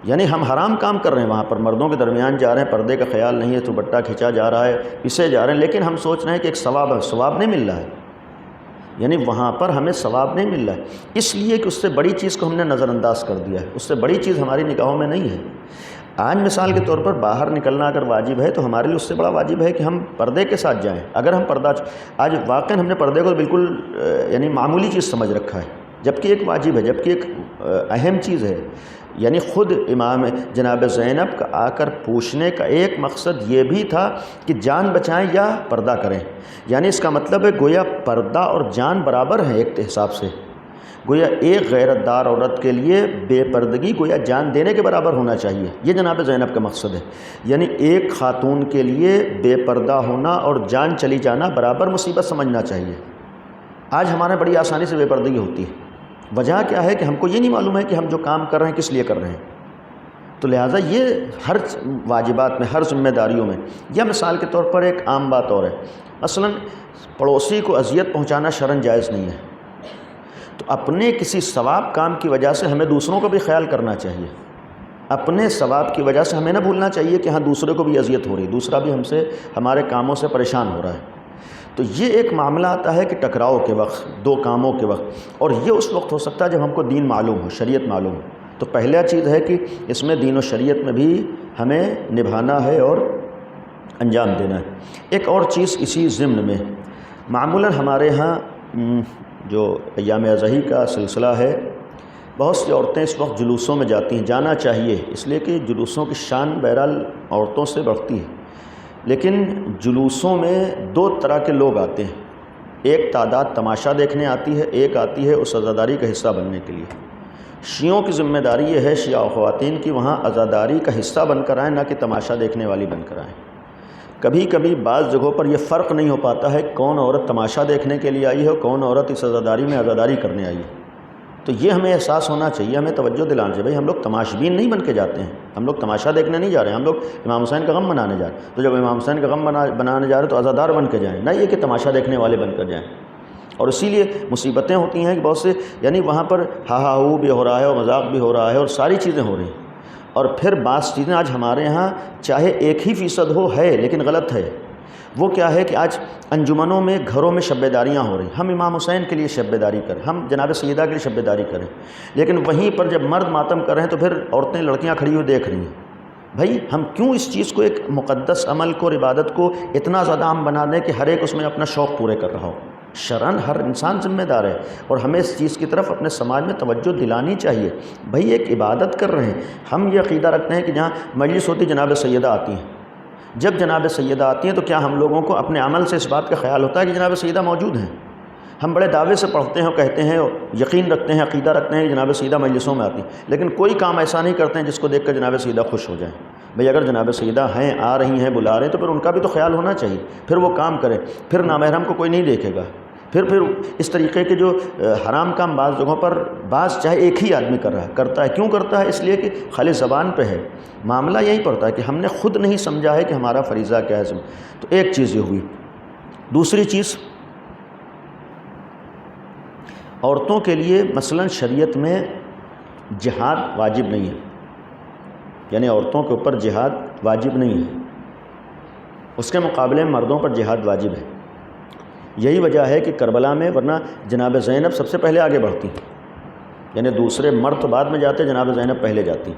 یعنی ہم حرام کام کر رہے ہیں، وہاں پر مردوں کے درمیان جا رہے ہیں، پردے کا خیال نہیں ہے، تو بٹا کھینچا جا رہا ہے، پسے جا رہے ہیں، لیکن ہم سوچ رہے ہیں کہ ایک ثواب ہے، ثواب نہیں مل رہا ہے، یعنی وہاں پر ہمیں ثواب نہیں مل رہا ہے، اس لیے کہ اس سے بڑی چیز کو ہم نے نظر انداز کر دیا ہے، اس سے بڑی چیز ہماری نگاہوں میں نہیں ہے۔ آج مثال کے طور پر باہر نکلنا اگر واجب ہے تو ہمارے لیے اس سے بڑا واجب ہے کہ ہم پردے کے ساتھ جائیں۔ اگر ہم پردہ آج واقعاً ہم نے پردے کو بالکل یعنی معمولی چیز سمجھ رکھا ہے، جبکہ ایک واجب ہے، جبکہ ایک اہم چیز ہے۔ یعنی خود امام جناب زینب کا آ کر پوچھنے کا ایک مقصد یہ بھی تھا کہ جان بچائیں یا پردہ کریں، یعنی اس کا مطلب ہے گویا پردہ اور جان برابر ہیں ایک حساب سے، گویا ایک غیرت دار عورت کے لیے بے پردگی گویا جان دینے کے برابر ہونا چاہیے، یہ جناب زینب کا مقصد ہے۔ یعنی ایک خاتون کے لیے بے پردہ ہونا اور جان چلی جانا برابر مصیبت سمجھنا چاہیے۔ آج ہمارے بڑی آسانی سے بے پردگی ہوتی ہے، وجہ کیا ہے کہ ہم کو یہ نہیں معلوم ہے کہ ہم جو کام کر رہے ہیں کس لیے کر رہے ہیں، تو لہٰذا یہ ہر واجبات میں، ہر ذمہ داریوں میں۔ یا مثال کے طور پر ایک عام بات اور ہے، مثلا پڑوسی کو اذیت پہنچانا شرعاً جائز نہیں ہے، تو اپنے کسی ثواب کام کی وجہ سے ہمیں دوسروں کو بھی خیال کرنا چاہیے، اپنے ثواب کی وجہ سے ہمیں نہ بھولنا چاہیے کہ ہاں دوسرے کو بھی اذیت ہو رہی، دوسرا بھی ہم سے ہمارے کاموں سے پریشان ہو رہا ہے۔ تو یہ ایک معاملہ آتا ہے کہ ٹکراؤ کے وقت، دو کاموں کے وقت، اور یہ اس وقت ہو سکتا ہے جب ہم کو دین معلوم ہو، شریعت معلوم ہو۔ تو پہلا چیز ہے کہ اس میں دین و شریعت میں بھی ہمیں نبھانا ہے اور انجام دینا ہے۔ ایک اور چیز اسی ضمن میں، معمولاً ہمارے ہاں جو ایام اضحی کا سلسلہ ہے، بہت سی عورتیں اس وقت جلوسوں میں جاتی ہیں، جانا چاہیے، اس لیے کہ جلوسوں کی شان بہرحال عورتوں سے بڑھتی ہے، لیکن جلوسوں میں دو طرح کے لوگ آتے ہیں، ایک تعداد تماشا دیکھنے آتی ہے، ایک آتی ہے اس عزاداری کا حصہ بننے کے لیے۔ شیعوں کی ذمہ داری یہ ہے، شیعہ خواتین کی، وہاں عزاداری کا حصہ بن کر آئیں، نہ کہ تماشا دیکھنے والی بن کر آئیں۔ کبھی کبھی بعض جگہوں پر یہ فرق نہیں ہو پاتا ہے کون عورت تماشا دیکھنے کے لیے آئی ہے اور کون عورت اس عزاداری میں عزاداری کرنے آئی ہے، تو یہ ہمیں احساس ہونا چاہیے، ہمیں توجہ دلانا چاہیے، بھائی ہم لوگ تماشبین نہیں بن کے جاتے ہیں، ہم لوگ تماشا دیکھنے نہیں جا رہے ہیں، ہم لوگ امام حسین کا غم منانے جا رہے ہیں، تو جب امام حسین کا غم بنانے جا رہے ہیں تو عزادار بن کے جائیں، نہ یہ کہ تماشا دیکھنے والے بن کر جائیں۔ اور اسی لیے مصیبتیں ہوتی ہیں کہ بہت سے یعنی وہاں پر ہا ہا ہو بھی ہو رہا ہے اور مذاق بھی ہو رہا ہے اور ساری چیزیں ہو رہی ہیں، اور پھر بعض چیزیں آج ہمارے ہاں چاہے 1% ہو ہے لیکن غلط ہے۔ وہ کیا ہے کہ آج انجمنوں میں، گھروں میں شب بیداریاں ہو رہی ہیں، ہم امام حسین کے لیے شب بیداری کریں، ہم جناب سیدہ کے لیے شب بیداری کریں، لیکن وہیں پر جب مرد ماتم کر رہے ہیں تو پھر عورتیں لڑکیاں کھڑی ہوئی دیکھ رہی ہیں۔ بھائی ہم کیوں اس چیز کو، ایک مقدس عمل کو اور عبادت کو اتنا زیادہ عام بنا دیں کہ ہر ایک اس میں اپنا شوق پورے کر رہا ہو؟ شرعاً ہر انسان ذمہ دار ہے اور ہمیں اس چیز کی طرف اپنے سماج میں توجہ دلانی چاہیے۔ بھائی ایک عبادت کر رہے ہیں، ہم یہ عقیدہ رکھتے ہیں کہ جہاں مجلس ہوتی جناب سیدہ آتی ہیں، جب جناب سیدہ آتی ہیں تو کیا ہم لوگوں کو اپنے عمل سے اس بات کا خیال ہوتا ہے کہ جناب سیدہ موجود ہیں؟ ہم بڑے دعوے سے پڑھتے ہیں اور کہتے ہیں اور یقین رکھتے ہیں، عقیدہ رکھتے ہیں کہ جناب سیدہ مجلسوں میں آتی ہیں، لیکن کوئی کام ایسا نہیں کرتے ہیں جس کو دیکھ کر جناب سیدہ خوش ہو جائیں۔ بھئی اگر جناب سیدہ ہیں، آ رہی ہیں، بلا رہے ہیں، تو پھر ان کا بھی تو خیال ہونا چاہیے، پھر وہ کام کریں، پھر نامحرم کو کوئی نہیں دیکھے گا۔ پھر اس طریقے کے جو حرام کام بعض جگہوں پر بعض چاہے ایک ہی آدمی کرتا ہے، کیوں کرتا ہے؟ اس لیے کہ خالی زبان پہ ہے، معاملہ یہی پڑتا ہے کہ ہم نے خود نہیں سمجھا ہے کہ ہمارا فریضہ کیا ہے۔ تو ایک چیز یہ ہوئی۔ دوسری چیز، عورتوں کے لیے مثلا شریعت میں جہاد واجب نہیں ہے، یعنی عورتوں کے اوپر جہاد واجب نہیں ہے، اس کے مقابلے میں مردوں پر جہاد واجب ہے۔ یہی وجہ ہے کہ کربلا میں، ورنہ جناب زینب سب سے پہلے آگے بڑھتی، یعنی دوسرے مرد تو بعد میں جاتے، جناب زینب پہلے جاتی۔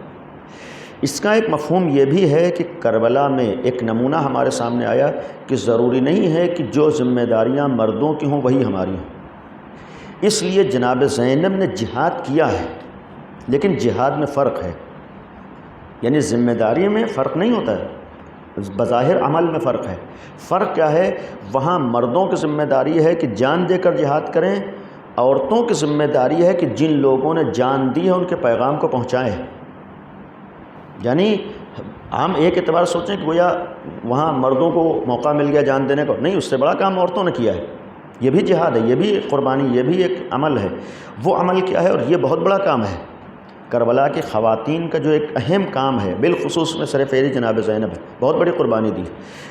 اس کا ایک مفہوم یہ بھی ہے کہ کربلا میں ایک نمونہ ہمارے سامنے آیا کہ ضروری نہیں ہے کہ جو ذمہ داریاں مردوں کی ہوں وہی ہماری ہوں، اس لیے جناب زینب نے جہاد کیا ہے، لیکن جہاد میں فرق ہے، یعنی ذمہ داری میں فرق نہیں ہوتا ہے، بظاہر عمل میں فرق ہے۔ فرق کیا ہے؟ وہاں مردوں کی ذمہ داری ہے کہ جان دے کر جہاد کریں، عورتوں کی ذمہ داری ہے کہ جن لوگوں نے جان دی ہے ان کے پیغام کو پہنچائیں۔ یعنی ہم ایک اعتبار سوچیں کہ گویا وہاں مردوں کو موقع مل گیا جان دینے کو، نہیں، اس سے بڑا کام عورتوں نے کیا ہے، یہ بھی جہاد ہے، یہ بھی قربانی، یہ بھی ایک عمل ہے۔ وہ عمل کیا ہے؟ اور یہ بہت بڑا کام ہے۔ کربلا کی خواتین کا جو ایک اہم کام ہے، بالخصوص میں سرفیری جناب زینب ہے، بہت بڑی قربانی دی۔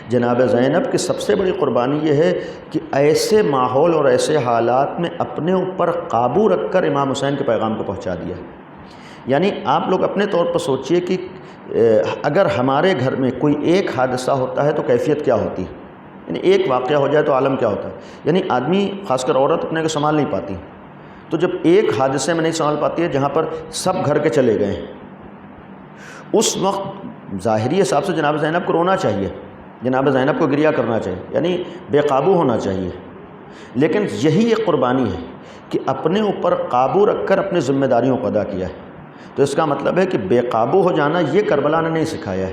جناب زینب کی سب سے بڑی قربانی یہ ہے کہ ایسے ماحول اور ایسے حالات میں اپنے اوپر قابو رکھ کر امام حسین کے پیغام کو پہنچا دیا۔ یعنی آپ لوگ اپنے طور پر سوچئے کہ اگر ہمارے گھر میں کوئی ایک حادثہ ہوتا ہے تو کیفیت کیا ہوتی ہے، یعنی ایک واقعہ ہو جائے تو عالم کیا ہوتا ہے، یعنی آدمی، خاص کر عورت، اپنے کو سنبھال نہیں پاتی، تو جب ایک حادثے میں نہیں سنبھال پاتی ہے جہاں پر سب گھر کے چلے گئے ہیں، اس وقت ظاہری حساب سے جناب زینب کو رونا چاہیے، جناب زینب کو گریہ کرنا چاہیے، یعنی بے قابو ہونا چاہیے، لیکن یہی ایک قربانی ہے کہ اپنے اوپر قابو رکھ کر اپنی ذمہ داریوں کو ادا کیا ہے۔ تو اس کا مطلب ہے کہ بے قابو ہو جانا یہ کربلا نے نہیں سکھایا ہے،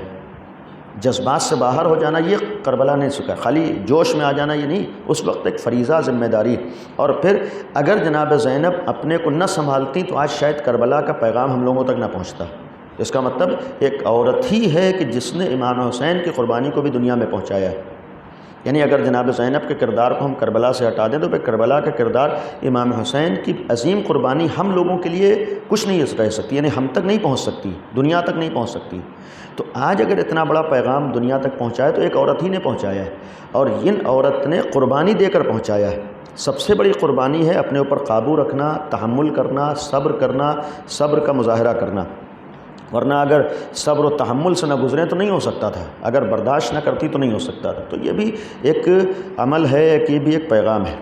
جذبات سے باہر ہو جانا یہ کربلا نے سکھایا، خالی جوش میں آ جانا یہ نہیں، اس وقت ایک فریضہ ذمہ داری۔ اور پھر اگر جناب زینب اپنے کو نہ سنبھالتی تو آج شاید کربلا کا پیغام ہم لوگوں تک نہ پہنچتا۔ اس کا مطلب ایک عورت ہی ہے کہ جس نے امام حسین کی قربانی کو بھی دنیا میں پہنچایا ہے۔ یعنی اگر جناب زینب کے کردار کو ہم کربلا سے ہٹا دیں تو پھر کربلا کا کردار، امام حسین کی عظیم قربانی ہم لوگوں کے لیے کچھ نہیں رہ سکتی، یعنی ہم تک نہیں پہنچ سکتی، دنیا تک نہیں پہنچ سکتی۔ تو آج اگر اتنا بڑا پیغام دنیا تک پہنچایا تو ایک عورت ہی نے پہنچایا ہے، اور ان عورت نے قربانی دے کر پہنچایا ہے۔ سب سے بڑی قربانی ہے اپنے اوپر قابو رکھنا، تحمل کرنا، صبر کا مظاہرہ کرنا، ورنہ اگر صبر و تحمل سے نہ گزریں تو نہیں ہو سکتا تھا، اگر برداشت نہ کرتی تو نہیں ہو سکتا تھا۔ تو یہ بھی ایک عمل ہے، یہ بھی ایک پیغام ہے۔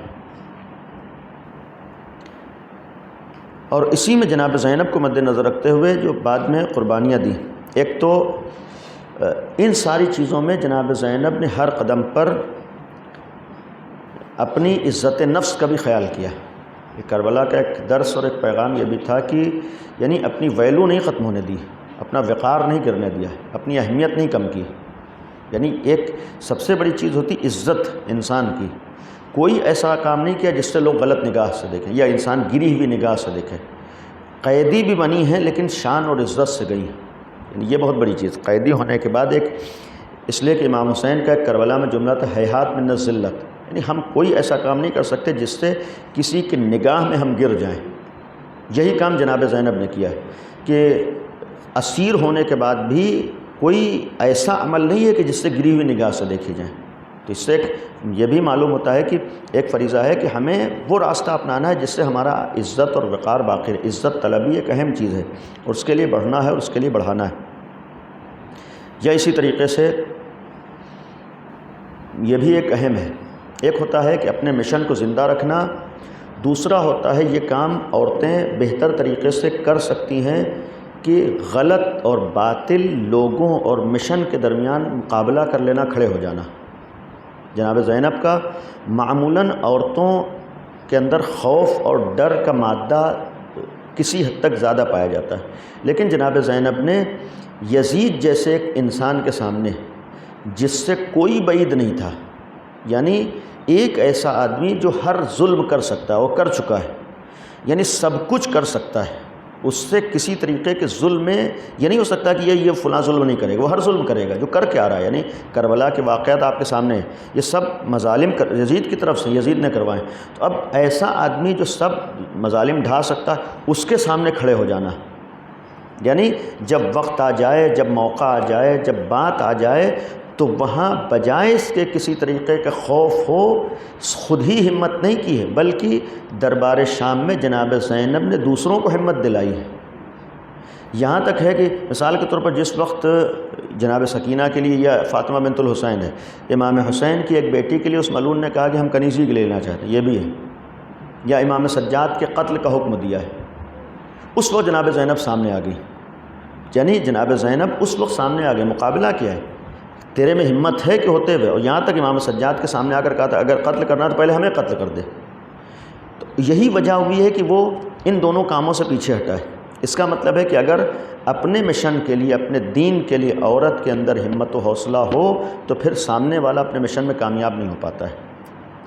اور اسی میں جناب زینب کو مد نظر رکھتے ہوئے جو بعد میں قربانیاں دیں، ایک تو ان ساری چیزوں میں جناب زینب نے ہر قدم پر اپنی عزت نفس کا بھی خیال کیا۔ کربلا کا ایک درس اور ایک پیغام یہ بھی تھا کہ یعنی اپنی ویلو نہیں ختم ہونے دی، اپنا وقار نہیں گرنے دیا، اپنی اہمیت نہیں کم کی۔ یعنی ایک سب سے بڑی چیز ہوتی عزت انسان کی، کوئی ایسا کام نہیں کیا جس سے لوگ غلط نگاہ سے دیکھیں یا انسان گری ہوئی نگاہ سے دیکھے۔ قیدی بھی بنی ہیں لیکن شان اور عزت سے گئی، یعنی یہ بہت بڑی چیز۔ قیدی ہونے کے بعد ایک، اس لیے کہ امام حسین کا ایک کربلا میں جملہ تھا ہیہات من الذلت، یعنی ہم کوئی ایسا کام نہیں کر سکتے جس سے کسی کی نگاہ میں ہم گر جائیں۔ یہی کام جناب زینب نے کیا کہ اسیر ہونے کے بعد بھی کوئی ایسا عمل نہیں ہے کہ جس سے گری ہوئی نگاہ سے دیکھی جائیں۔ تو اس سے یہ بھی معلوم ہوتا ہے کہ ایک فریضہ ہے کہ ہمیں وہ راستہ اپنانا ہے جس سے ہمارا عزت اور وقار باقی رہے۔ عزت طلبی ایک اہم چیز ہے اور اس کے لیے بڑھنا ہے اور اس کے لیے بڑھانا ہے۔ یا اسی طریقے سے یہ بھی ایک اہم ہے، ایک ہوتا ہے کہ اپنے مشن کو زندہ رکھنا، دوسرا ہوتا ہے یہ کام عورتیں بہتر طریقے سے کر سکتی ہیں کہ غلط اور باطل لوگوں اور مشن کے درمیان مقابلہ کر لینا، کھڑے ہو جانا۔ جناب زینب کا معمولاً عورتوں کے اندر خوف اور ڈر کا مادہ کسی حد تک زیادہ پایا جاتا ہے، لیکن جناب زینب نے یزید جیسے ایک انسان کے سامنے جس سے کوئی بعید نہیں تھا، یعنی ایک ایسا آدمی جو ہر ظلم کر سکتا ہے، وہ کر چکا ہے، یعنی سب کچھ کر سکتا ہے، اس سے کسی طریقے کے ظلم میں یہ نہیں ہو سکتا کہ یہ فلاں ظلم نہیں کرے گا، وہ ہر ظلم کرے گا جو کر کے آ رہا ہے۔ یعنی کربلا کے واقعات آپ کے سامنے ہیں، یہ سب مظالم یزید کی طرف سے یزید نے کروائے، تو اب ایسا آدمی جو سب مظالم ڈھا سکتا ہے اس کے سامنے کھڑے ہو جانا، یعنی جب وقت آ جائے، جب موقع آ جائے، جب بات آ جائے تو وہاں بجائے اس کے کسی طریقے کا خوف ہو، خود ہی ہمت نہیں کی ہے، بلکہ دربار شام میں جناب زینب نے دوسروں کو ہمت دلائی ہے۔ یہاں تک ہے کہ مثال کے طور پر جس وقت جناب سکینہ کے لیے یا فاطمہ بنت الحسین ہے، امام حسین کی ایک بیٹی کے لیے اس ملعون نے کہا کہ ہم کنیزی کے لیے لینا چاہتے ہیں، یہ بھی ہے، یا امام سجاد کے قتل کا حکم دیا ہے، اس وقت جناب زینب سامنے آ گئی، یعنی جناب زینب اس وقت سامنے آ گئے، مقابلہ کیا ہے، تیرے میں ہمت ہے کہ ہوتے ہوئے، اور یہاں تک امام سجاد کے سامنے آ کر کہا تھا اگر قتل کرنا تو پہلے ہمیں قتل کر دے۔ تو یہی وجہ ہوئی ہے کہ وہ ان دونوں کاموں سے پیچھے ہٹا ہے۔ اس کا مطلب ہے کہ اگر اپنے مشن کے لیے، اپنے دین کے لیے عورت کے اندر ہمت و حوصلہ ہو تو پھر سامنے والا اپنے مشن میں کامیاب نہیں ہو پاتا ہے۔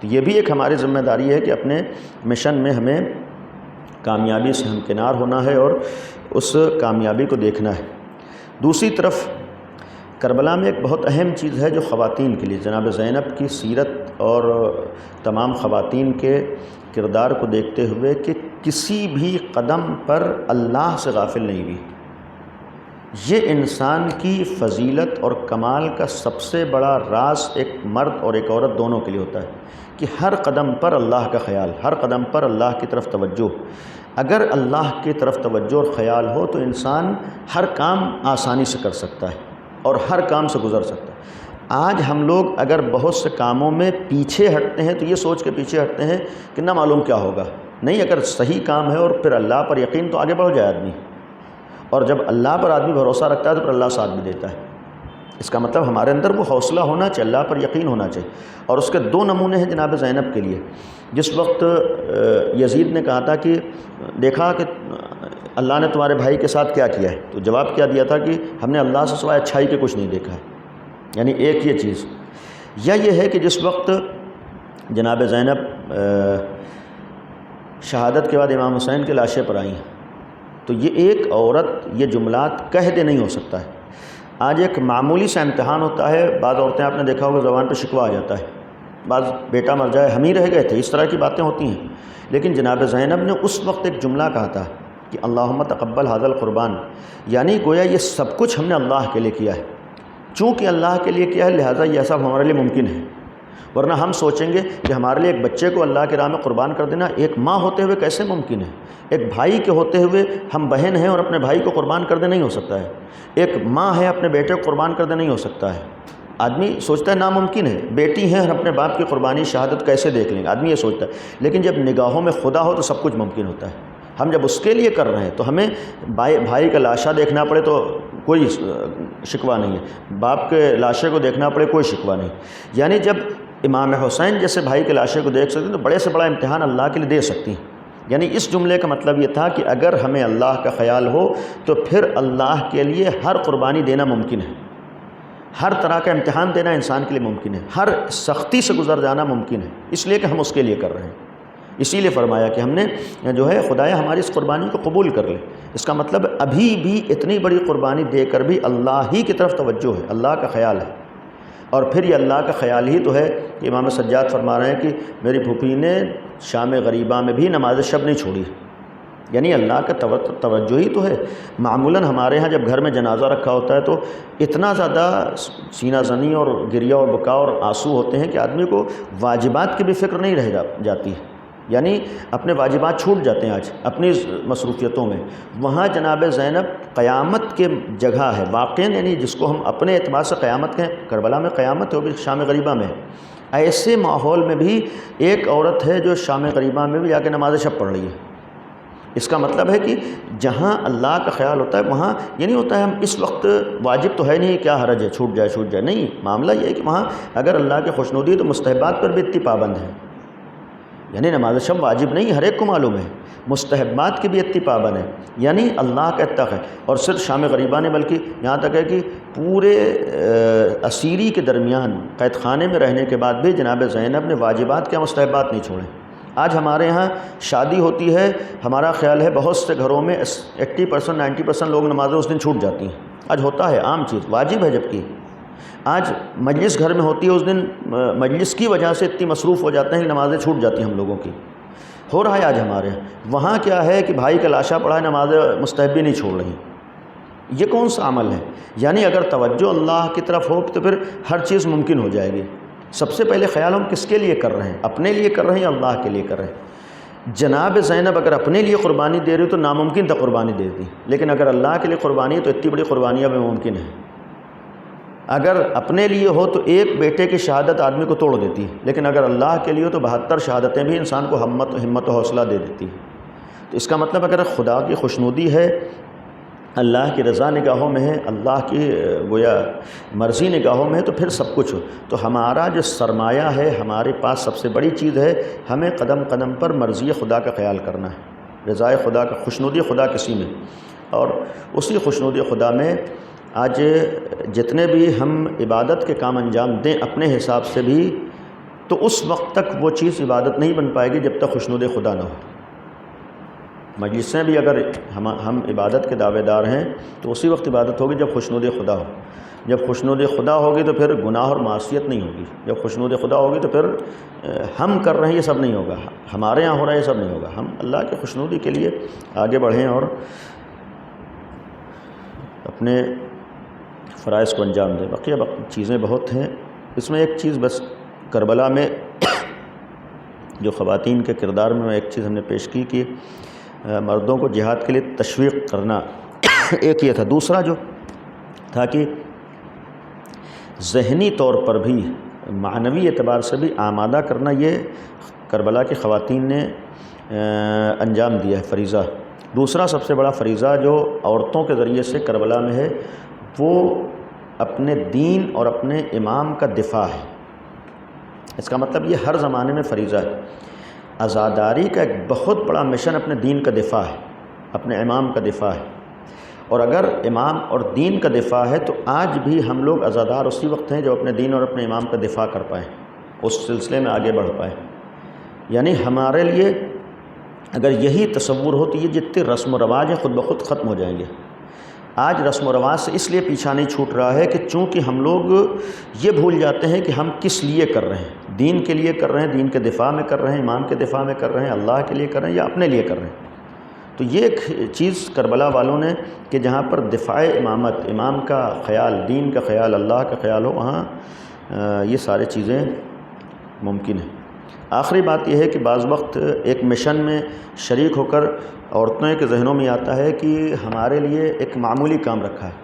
تو یہ بھی ایک ہماری ذمہ داری ہے کہ اپنے مشن میں ہمیں کامیابی سے ہمکنار ہونا ہے اور اس کامیابی کو دیکھنا ہے۔ دوسری طرف کربلا میں ایک بہت اہم چیز ہے جو خواتین کے لیے، جناب زینب کی سیرت اور تمام خواتین کے کردار کو دیکھتے ہوئے کہ کسی بھی قدم پر اللہ سے غافل نہیں ہوئی۔ یہ انسان کی فضیلت اور کمال کا سب سے بڑا راز ایک مرد اور ایک عورت دونوں کے لیے ہوتا ہے کہ ہر قدم پر اللہ کا خیال، ہر قدم پر اللہ کی طرف توجہ۔ اگر اللہ کی طرف توجہ اور خیال ہو تو انسان ہر کام آسانی سے کر سکتا ہے اور ہر کام سے گزر سکتا ہے۔ آج ہم لوگ اگر بہت سے کاموں میں پیچھے ہٹتے ہیں تو یہ سوچ کے پیچھے ہٹتے ہیں کہ نہ معلوم کیا ہوگا، نہیں، اگر صحیح کام ہے اور پھر اللہ پر یقین تو آگے بڑھ جائے آدمی، اور جب اللہ پر آدمی بھروسہ رکھتا ہے تو پھر اللہ ساتھ بھی دیتا ہے۔ اس کا مطلب ہمارے اندر وہ حوصلہ ہونا چاہیے، اللہ پر یقین ہونا چاہیے، اور اس کے دو نمونے ہیں جناب زینب کے لیے۔ جس وقت یزید نے کہا تھا کہ دیکھا کہ اللہ نے تمہارے بھائی کے ساتھ کیا کیا ہے، تو جواب کیا دیا تھا کہ ہم نے اللہ سے سوائے اچھائی کے کچھ نہیں دیکھا ہے، یعنی ایک یہ چیز۔ یا یہ ہے کہ جس وقت جناب زینب شہادت کے بعد امام حسین کے لاشیں پر آئیں تو یہ ایک عورت یہ جملات کہہ دے نہیں ہو سکتا ہے۔ آج ایک معمولی سا امتحان ہوتا ہے، بعض عورتیں آپ نے دیکھا ہوگا زبان پہ شکوہ آ جاتا ہے، بعض بیٹا مر جائے ہم ہی رہ گئے تھے، اس طرح کی باتیں ہوتی ہیں، لیکن جناب زینب نے اس وقت ایک جملہ کہا تھا کہ اللہم تقبل ھذا القربان، یعنی گویا یہ سب کچھ ہم نے اللہ کے لیے کیا ہے، چونکہ اللہ کے لیے کیا ہے لہٰذا یہ سب ہمارے لیے ممکن ہے، ورنہ ہم سوچیں گے کہ ہمارے لیے ایک بچے کو اللہ کے راہ میں قربان کر دینا ایک ماں ہوتے ہوئے کیسے ممکن ہے، ایک بھائی کے ہوتے ہوئے ہم بہن ہیں اور اپنے بھائی کو قربان کر دے نہیں ہو سکتا ہے، ایک ماں ہے اپنے بیٹے کو قربان کر دے نہیں ہو سکتا ہے۔ آدمی سوچتا ہے ناممکن ہے، بیٹی ہیں اور اپنے باپ کی قربانی شہادت کیسے دیکھ لیں گے، آدمی یہ سوچتا ہے، لیکن جب نگاہوں میں خدا ہو تو سب کچھ ممکن ہوتا ہے۔ ہم جب اس کے لیے کر رہے ہیں تو ہمیں بھائی کا لاشا دیکھنا پڑے تو کوئی شکوہ نہیں ہے، باپ کے لاشے کو دیکھنا پڑے کوئی شکوہ نہیں۔ یعنی جب امام حسین جیسے بھائی کے لاشے کو دیکھ سکتے ہیں تو بڑے سے بڑا امتحان اللہ کے لیے دے سکتی ہیں۔ یعنی اس جملے کا مطلب یہ تھا کہ اگر ہمیں اللہ کا خیال ہو تو پھر اللہ کے لیے ہر قربانی دینا ممکن ہے، ہر طرح کا امتحان دینا انسان کے لیے ممکن ہے، ہر سختی سے گزر جانا ممکن ہے، اس لیے کہ ہم اس کے لیے کر رہے ہیں۔ اسی لیے فرمایا کہ ہم نے جو ہے خدایا ہماری اس قربانی کو قبول کر لے۔ اس کا مطلب ابھی بھی اتنی بڑی قربانی دے کر بھی اللہ ہی کی طرف توجہ ہے، اللہ کا خیال ہے، اور پھر یہ اللہ کا خیال ہی تو ہے کہ امام سجاد فرما رہے ہیں کہ میری پھوپھی نے شام غریبہ میں بھی نماز شب نہیں چھوڑی، یعنی اللہ کا توجہ ہی تو ہے۔ معمولاً ہمارے ہاں جب گھر میں جنازہ رکھا ہوتا ہے تو اتنا زیادہ سینہ زنی اور گریہ اور بکا اور آنسو ہوتے ہیں کہ آدمی کو واجبات کی بھی فکر نہیں رہ جاتی، یعنی اپنے واجبات چھوٹ جاتے ہیں آج اپنی مصروفیتوں میں۔ وہاں جناب زینب قیامت کے جگہ ہے واقعاً، یعنی جس کو ہم اپنے اعتبار سے قیامت کہیں، کربلا میں قیامت ہے، وہ بھی شام غریبہ میں ہے۔ ایسے ماحول میں بھی ایک عورت ہے جو شام غریبہ میں بھی جا کے نماز شب پڑھ رہی ہے۔ اس کا مطلب ہے کہ جہاں اللہ کا خیال ہوتا ہے وہاں یہ نہیں ہوتا ہے ہم اس وقت واجب تو ہے نہیں، کیا حرج ہے، چھوٹ جائے، نہیں، معاملہ یہ ہے کہ وہاں اگر اللہ کی خوشنودی ہے تو مستحبات پر بھی اتنی پابند ہے، یعنی نماز شب واجب نہیں، ہر ایک کو معلوم ہے، مستحبات کی بھی اتنی پابند ہے، یعنی اللہ کا اتق ہے۔ اور صرف شام غریبہ نے بلکہ یہاں تک ہے کہ پورے اسیری کے درمیان قید خانے میں رہنے کے بعد بھی جناب زینب نے واجبات کیا مستحبات نہیں چھوڑے۔ آج ہمارے ہاں شادی ہوتی ہے، ہمارا خیال ہے بہت سے گھروں میں 80% 90% لوگ نمازیں اس دن چھوٹ جاتی ہیں، آج ہوتا ہے عام چیز، واجب ہے، جبکہ آج مجلس گھر میں ہوتی ہے، اس دن مجلس کی وجہ سے اتنی مصروف ہو جاتے ہیں کہ نمازیں چھوٹ جاتی ہیں ہم لوگوں کی، ہو رہا ہے آج ہمارے وہاں۔ کیا ہے کہ بھائی کا لاشا پڑھا ہے، نماز مستحبی نہیں چھوڑ رہی، یہ کون سا عمل ہے؟ یعنی اگر توجہ اللہ کی طرف ہو تو پھر ہر چیز ممکن ہو جائے گی۔ سب سے پہلے خیال ہم کس کے لیے کر رہے ہیں، اپنے لیے کر رہے ہیں یا اللہ کے لیے کر رہے ہیں؟ جناب زینب اگر اپنے لیے قربانی دے رہی تو ناممکن تھا قربانی دے دی، لیکن اگر اللہ کے لیے قربانی ہے تو اتنی بڑی قربانیاں بھی ممکن ہے۔ اگر اپنے لیے ہو تو ایک بیٹے کی شہادت آدمی کو توڑ دیتی ہے، لیکن اگر اللہ کے لیے ہو تو 72 شہادتیں بھی انسان کو ہمت و حوصلہ دے دیتی ہے۔ تو اس کا مطلب اگر خدا کی خوشنودی ہے، اللہ کی رضا نگاہوں میں ہے، اللہ کی گویا مرضی نگاہوں میں ہے، تو پھر سب کچھ ہو۔ تو ہمارا جو سرمایہ ہے، ہمارے پاس سب سے بڑی چیز ہے، ہمیں قدم قدم پر مرضی خدا کا خیال کرنا ہے، رضائے خدا کا، خوشنودی خدا کسی میں، اور اسی خوشنودی خدا میں آج جتنے بھی ہم عبادت کے کام انجام دیں اپنے حساب سے بھی، تو اس وقت تک وہ چیز عبادت نہیں بن پائے گی جب تک خوشنودی خدا نہ ہو۔ مجلسیں بھی اگر ہم عبادت کے دعوے دار ہیں تو اسی وقت عبادت ہوگی جب خوشنودی خدا ہو۔ جب خوشنودی خدا ہوگی تو پھر گناہ اور معصیت نہیں ہوگی، جب خوشنودی خدا ہوگی تو پھر ہم کر رہے ہیں یہ سب نہیں ہوگا، ہمارے یہاں ہو رہا ہے یہ سب نہیں ہوگا۔ ہم اللہ کی خوشنودی کے لیے آگے بڑھیں اور اپنے فرائض کو انجام دیں۔ بقیہ چیزیں بہت ہیں، اس میں ایک چیز بس کربلا میں جو خواتین کے کردار میں ایک چیز ہم نے پیش کی کہ مردوں کو جہاد کے لیے تشویق کرنا، ایک یہ تھا۔ دوسرا جو تھا کہ ذہنی طور پر بھی، معنوی اعتبار سے بھی آمادہ کرنا، یہ کربلا کی خواتین نے انجام دیا ہے فریضہ۔ دوسرا سب سے بڑا فریضہ جو عورتوں کے ذریعے سے کربلا میں ہے وہ اپنے دین اور اپنے امام کا دفاع ہے۔ اس کا مطلب یہ ہر زمانے میں فریضہ ہے۔ عزاداری کا ایک بہت بڑا مشن اپنے دین کا دفاع ہے، اپنے امام کا دفاع ہے، اور اگر امام اور دین کا دفاع ہے تو آج بھی ہم لوگ عزادار اسی وقت ہیں جو اپنے دین اور اپنے امام کا دفاع کر پائیں، اس سلسلے میں آگے بڑھ پائیں۔ یعنی ہمارے لیے اگر یہی تصور ہو تو یہ جتنے رسم و رواج ہیں خود بخود ختم ہو جائیں گے۔ آج رسم و رواج سے اس لیے پیچھا نہیں چھوٹ رہا ہے کہ چونکہ ہم لوگ یہ بھول جاتے ہیں کہ ہم کس لیے کر رہے ہیں، دین کے لیے کر رہے ہیں، دین کے دفاع میں کر رہے ہیں، امام کے دفاع میں کر رہے ہیں، اللہ کے لیے کر رہے ہیں یا اپنے لیے کر رہے ہیں۔ تو یہ ایک چیز کربلا والوں نے کہ جہاں پر دفاع امامت، امام کا خیال، دین کا خیال، اللہ کا خیال ہو، وہاں یہ سارے چیزیں ممکن ہیں۔ آخری بات یہ ہے کہ بعض وقت ایک مشن میں شریک ہو کر عورتوں کے ذہنوں میں آتا ہے کہ ہمارے لیے ایک معمولی کام رکھا ہے۔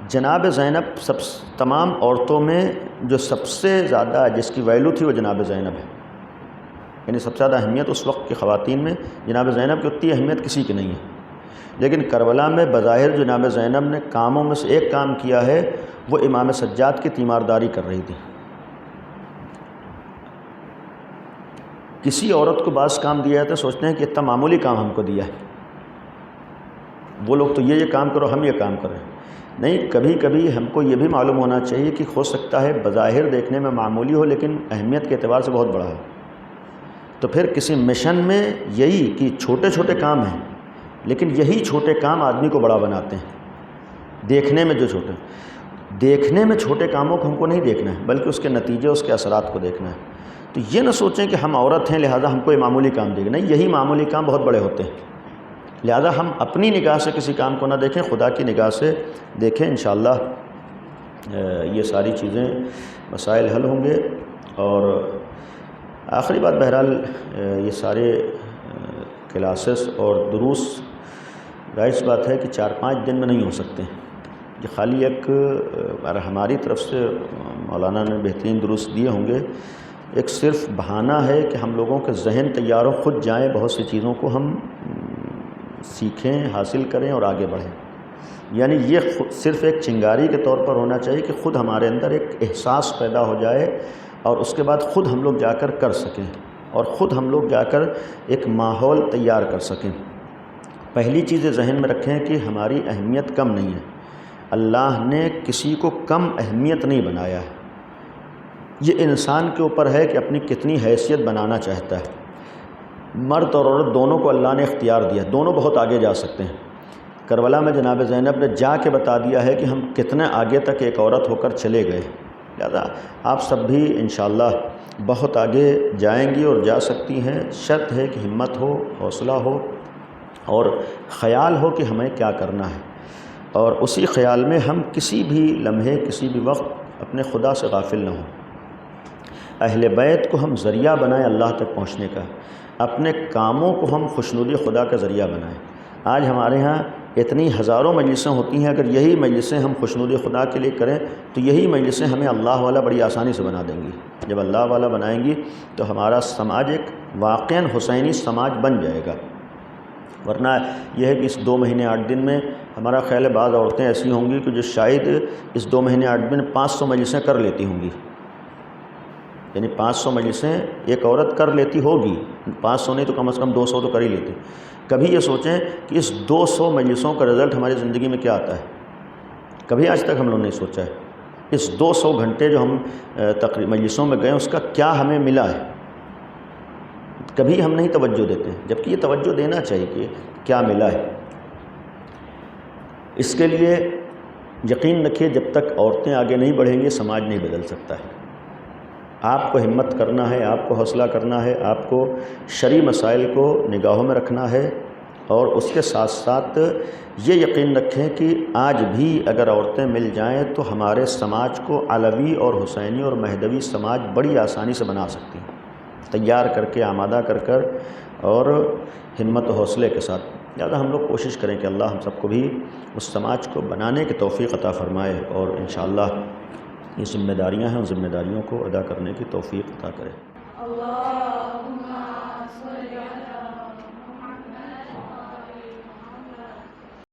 جناب زینب تمام عورتوں میں جو سب سے زیادہ جس کی ویلیو تھی وہ جناب زینب ہے، یعنی سب سے زیادہ اہمیت اس وقت کی خواتین میں جناب زینب کی اتنی اہمیت کسی کی نہیں ہے۔ لیکن کربلا میں بظاہر جناب زینب نے کاموں میں سے ایک کام کیا ہے، وہ امام سجاد کی تیمارداری کر رہی تھی۔ کسی عورت کو بعض کام دیا جاتا ہے، سوچتے ہیں کہ اتنا معمولی کام ہم کو دیا ہے، وہ لوگ تو یہ کام کرو، ہم یہ کام کریں۔ نہیں، کبھی کبھی ہم کو یہ بھی معلوم ہونا چاہیے کہ ہو سکتا ہے بظاہر دیکھنے میں معمولی ہو لیکن اہمیت کے اعتبار سے بہت بڑا ہو۔ تو پھر کسی مشن میں یہی کہ چھوٹے چھوٹے کام ہیں، لیکن یہی چھوٹے کام آدمی کو بڑا بناتے ہیں۔ دیکھنے میں چھوٹے کاموں کو ہم کو نہیں دیکھنا ہے، بلکہ اس کے نتیجے، اس کے اثرات کو دیکھنا ہے۔ تو یہ نہ سوچیں کہ ہم عورت ہیں لہٰذا ہم کو یہ معمولی کام دے گا، نہیں، یہی معمولی کام بہت بڑے ہوتے ہیں۔ لہذا ہم اپنی نگاہ سے کسی کام کو نہ دیکھیں، خدا کی نگاہ سے دیکھیں، انشاءاللہ یہ ساری چیزیں، مسائل حل ہوں گے۔ اور آخری بات، بہرحال یہ سارے کلاسز اور دروس ظاہر سی بات ہے کہ 4-5 دن میں نہیں ہو سکتے، یہ خالی ایک ہماری طرف سے مولانا نے بہترین دروس دیے ہوں گے، ایک صرف بہانہ ہے کہ ہم لوگوں کے ذہن تیار ہو، خود جائیں، بہت سی چیزوں کو ہم سیکھیں، حاصل کریں اور آگے بڑھیں۔ یعنی یہ صرف ایک چنگاری کے طور پر ہونا چاہیے کہ خود ہمارے اندر ایک احساس پیدا ہو جائے اور اس کے بعد خود ہم لوگ جا کر سکیں اور خود ہم لوگ جا کر ایک ماحول تیار کر سکیں۔ پہلی چیز ذہن میں رکھیں کہ ہماری اہمیت کم نہیں ہے، اللہ نے کسی کو کم اہمیت نہیں بنایا ہے، یہ انسان کے اوپر ہے کہ اپنی کتنی حیثیت بنانا چاہتا ہے۔ مرد اور عورت دونوں کو اللہ نے اختیار دیا، دونوں بہت آگے جا سکتے ہیں۔ کربلا میں جناب زینب نے جا کے بتا دیا ہے کہ ہم کتنے آگے تک ایک عورت ہو کر چلے گئے، لہذا آپ سب بھی انشاءاللہ بہت آگے جائیں گی اور جا سکتی ہیں۔ شرط ہے کہ ہمت ہو، حوصلہ ہو اور خیال ہو کہ ہمیں کیا کرنا ہے، اور اسی خیال میں ہم کسی بھی لمحے، کسی بھی وقت اپنے خدا سے غافل نہ ہوں۔ اہل بیت کو ہم ذریعہ بنائیں اللہ تک پہنچنے کا، اپنے کاموں کو ہم خوشنودی خدا کا ذریعہ بنائیں۔ آج ہمارے ہاں اتنی ہزاروں مجلسیں ہوتی ہیں، اگر یہی مجلسیں ہم خوشنودی خدا کے لیے کریں تو یہی مجلسیں ہمیں اللہ والا بڑی آسانی سے بنا دیں گی۔ جب اللہ والا بنائیں گی تو ہمارا سماج ایک واقعاً حسینی سماج بن جائے گا۔ ورنہ یہ ہے کہ اس 2 مہینے 8 دن میں ہمارا خیال ہے بعض عورتیں ایسی ہوں گی کہ جو شاید اس 2 مہینے 8 دن 500 مجلسیں کر لیتی ہوں گی، یعنی 500 مجلسیں ایک عورت کر لیتی ہوگی، 500 نہیں تو کم از کم 200 تو کر ہی لیتی۔ کبھی یہ سوچیں کہ اس 200 مجلسوں کا رزلٹ ہماری زندگی میں کیا آتا ہے، کبھی آج تک ہم لوگوں نے نہیں سوچا ہے۔ اس 200 گھنٹے جو ہم مجلسوں میں گئے اس کا کیا ہمیں ملا ہے، کبھی ہم نہیں توجہ دیتے ہیں، جبکہ یہ توجہ دینا چاہیے کہ کیا ملا ہے۔ اس کے لیے یقین رکھیے جب تک عورتیں آگے نہیں بڑھیں گی سماج نہیں بدل سکتا ہے۔ آپ کو ہمت کرنا ہے، آپ کو حوصلہ کرنا ہے، آپ کو شرعی مسائل کو نگاہوں میں رکھنا ہے، اور اس کے ساتھ ساتھ یہ یقین رکھیں کہ آج بھی اگر عورتیں مل جائیں تو ہمارے سماج کو علوی اور حسینی اور مہدوی سماج بڑی آسانی سے بنا سکتی ہیں، تیار کر کے، آمادہ کر اور ہمت و حوصلے کے ساتھ۔ لہٰذا ہم لوگ کوشش کریں کہ اللہ ہم سب کو بھی اس سماج کو بنانے کی توفیق عطا فرمائے، اور انشاءاللہ یہ ذمہ داریاں ہیں، ان ذمہ داریوں کو ادا کرنے کی توفیق عطا کرے۔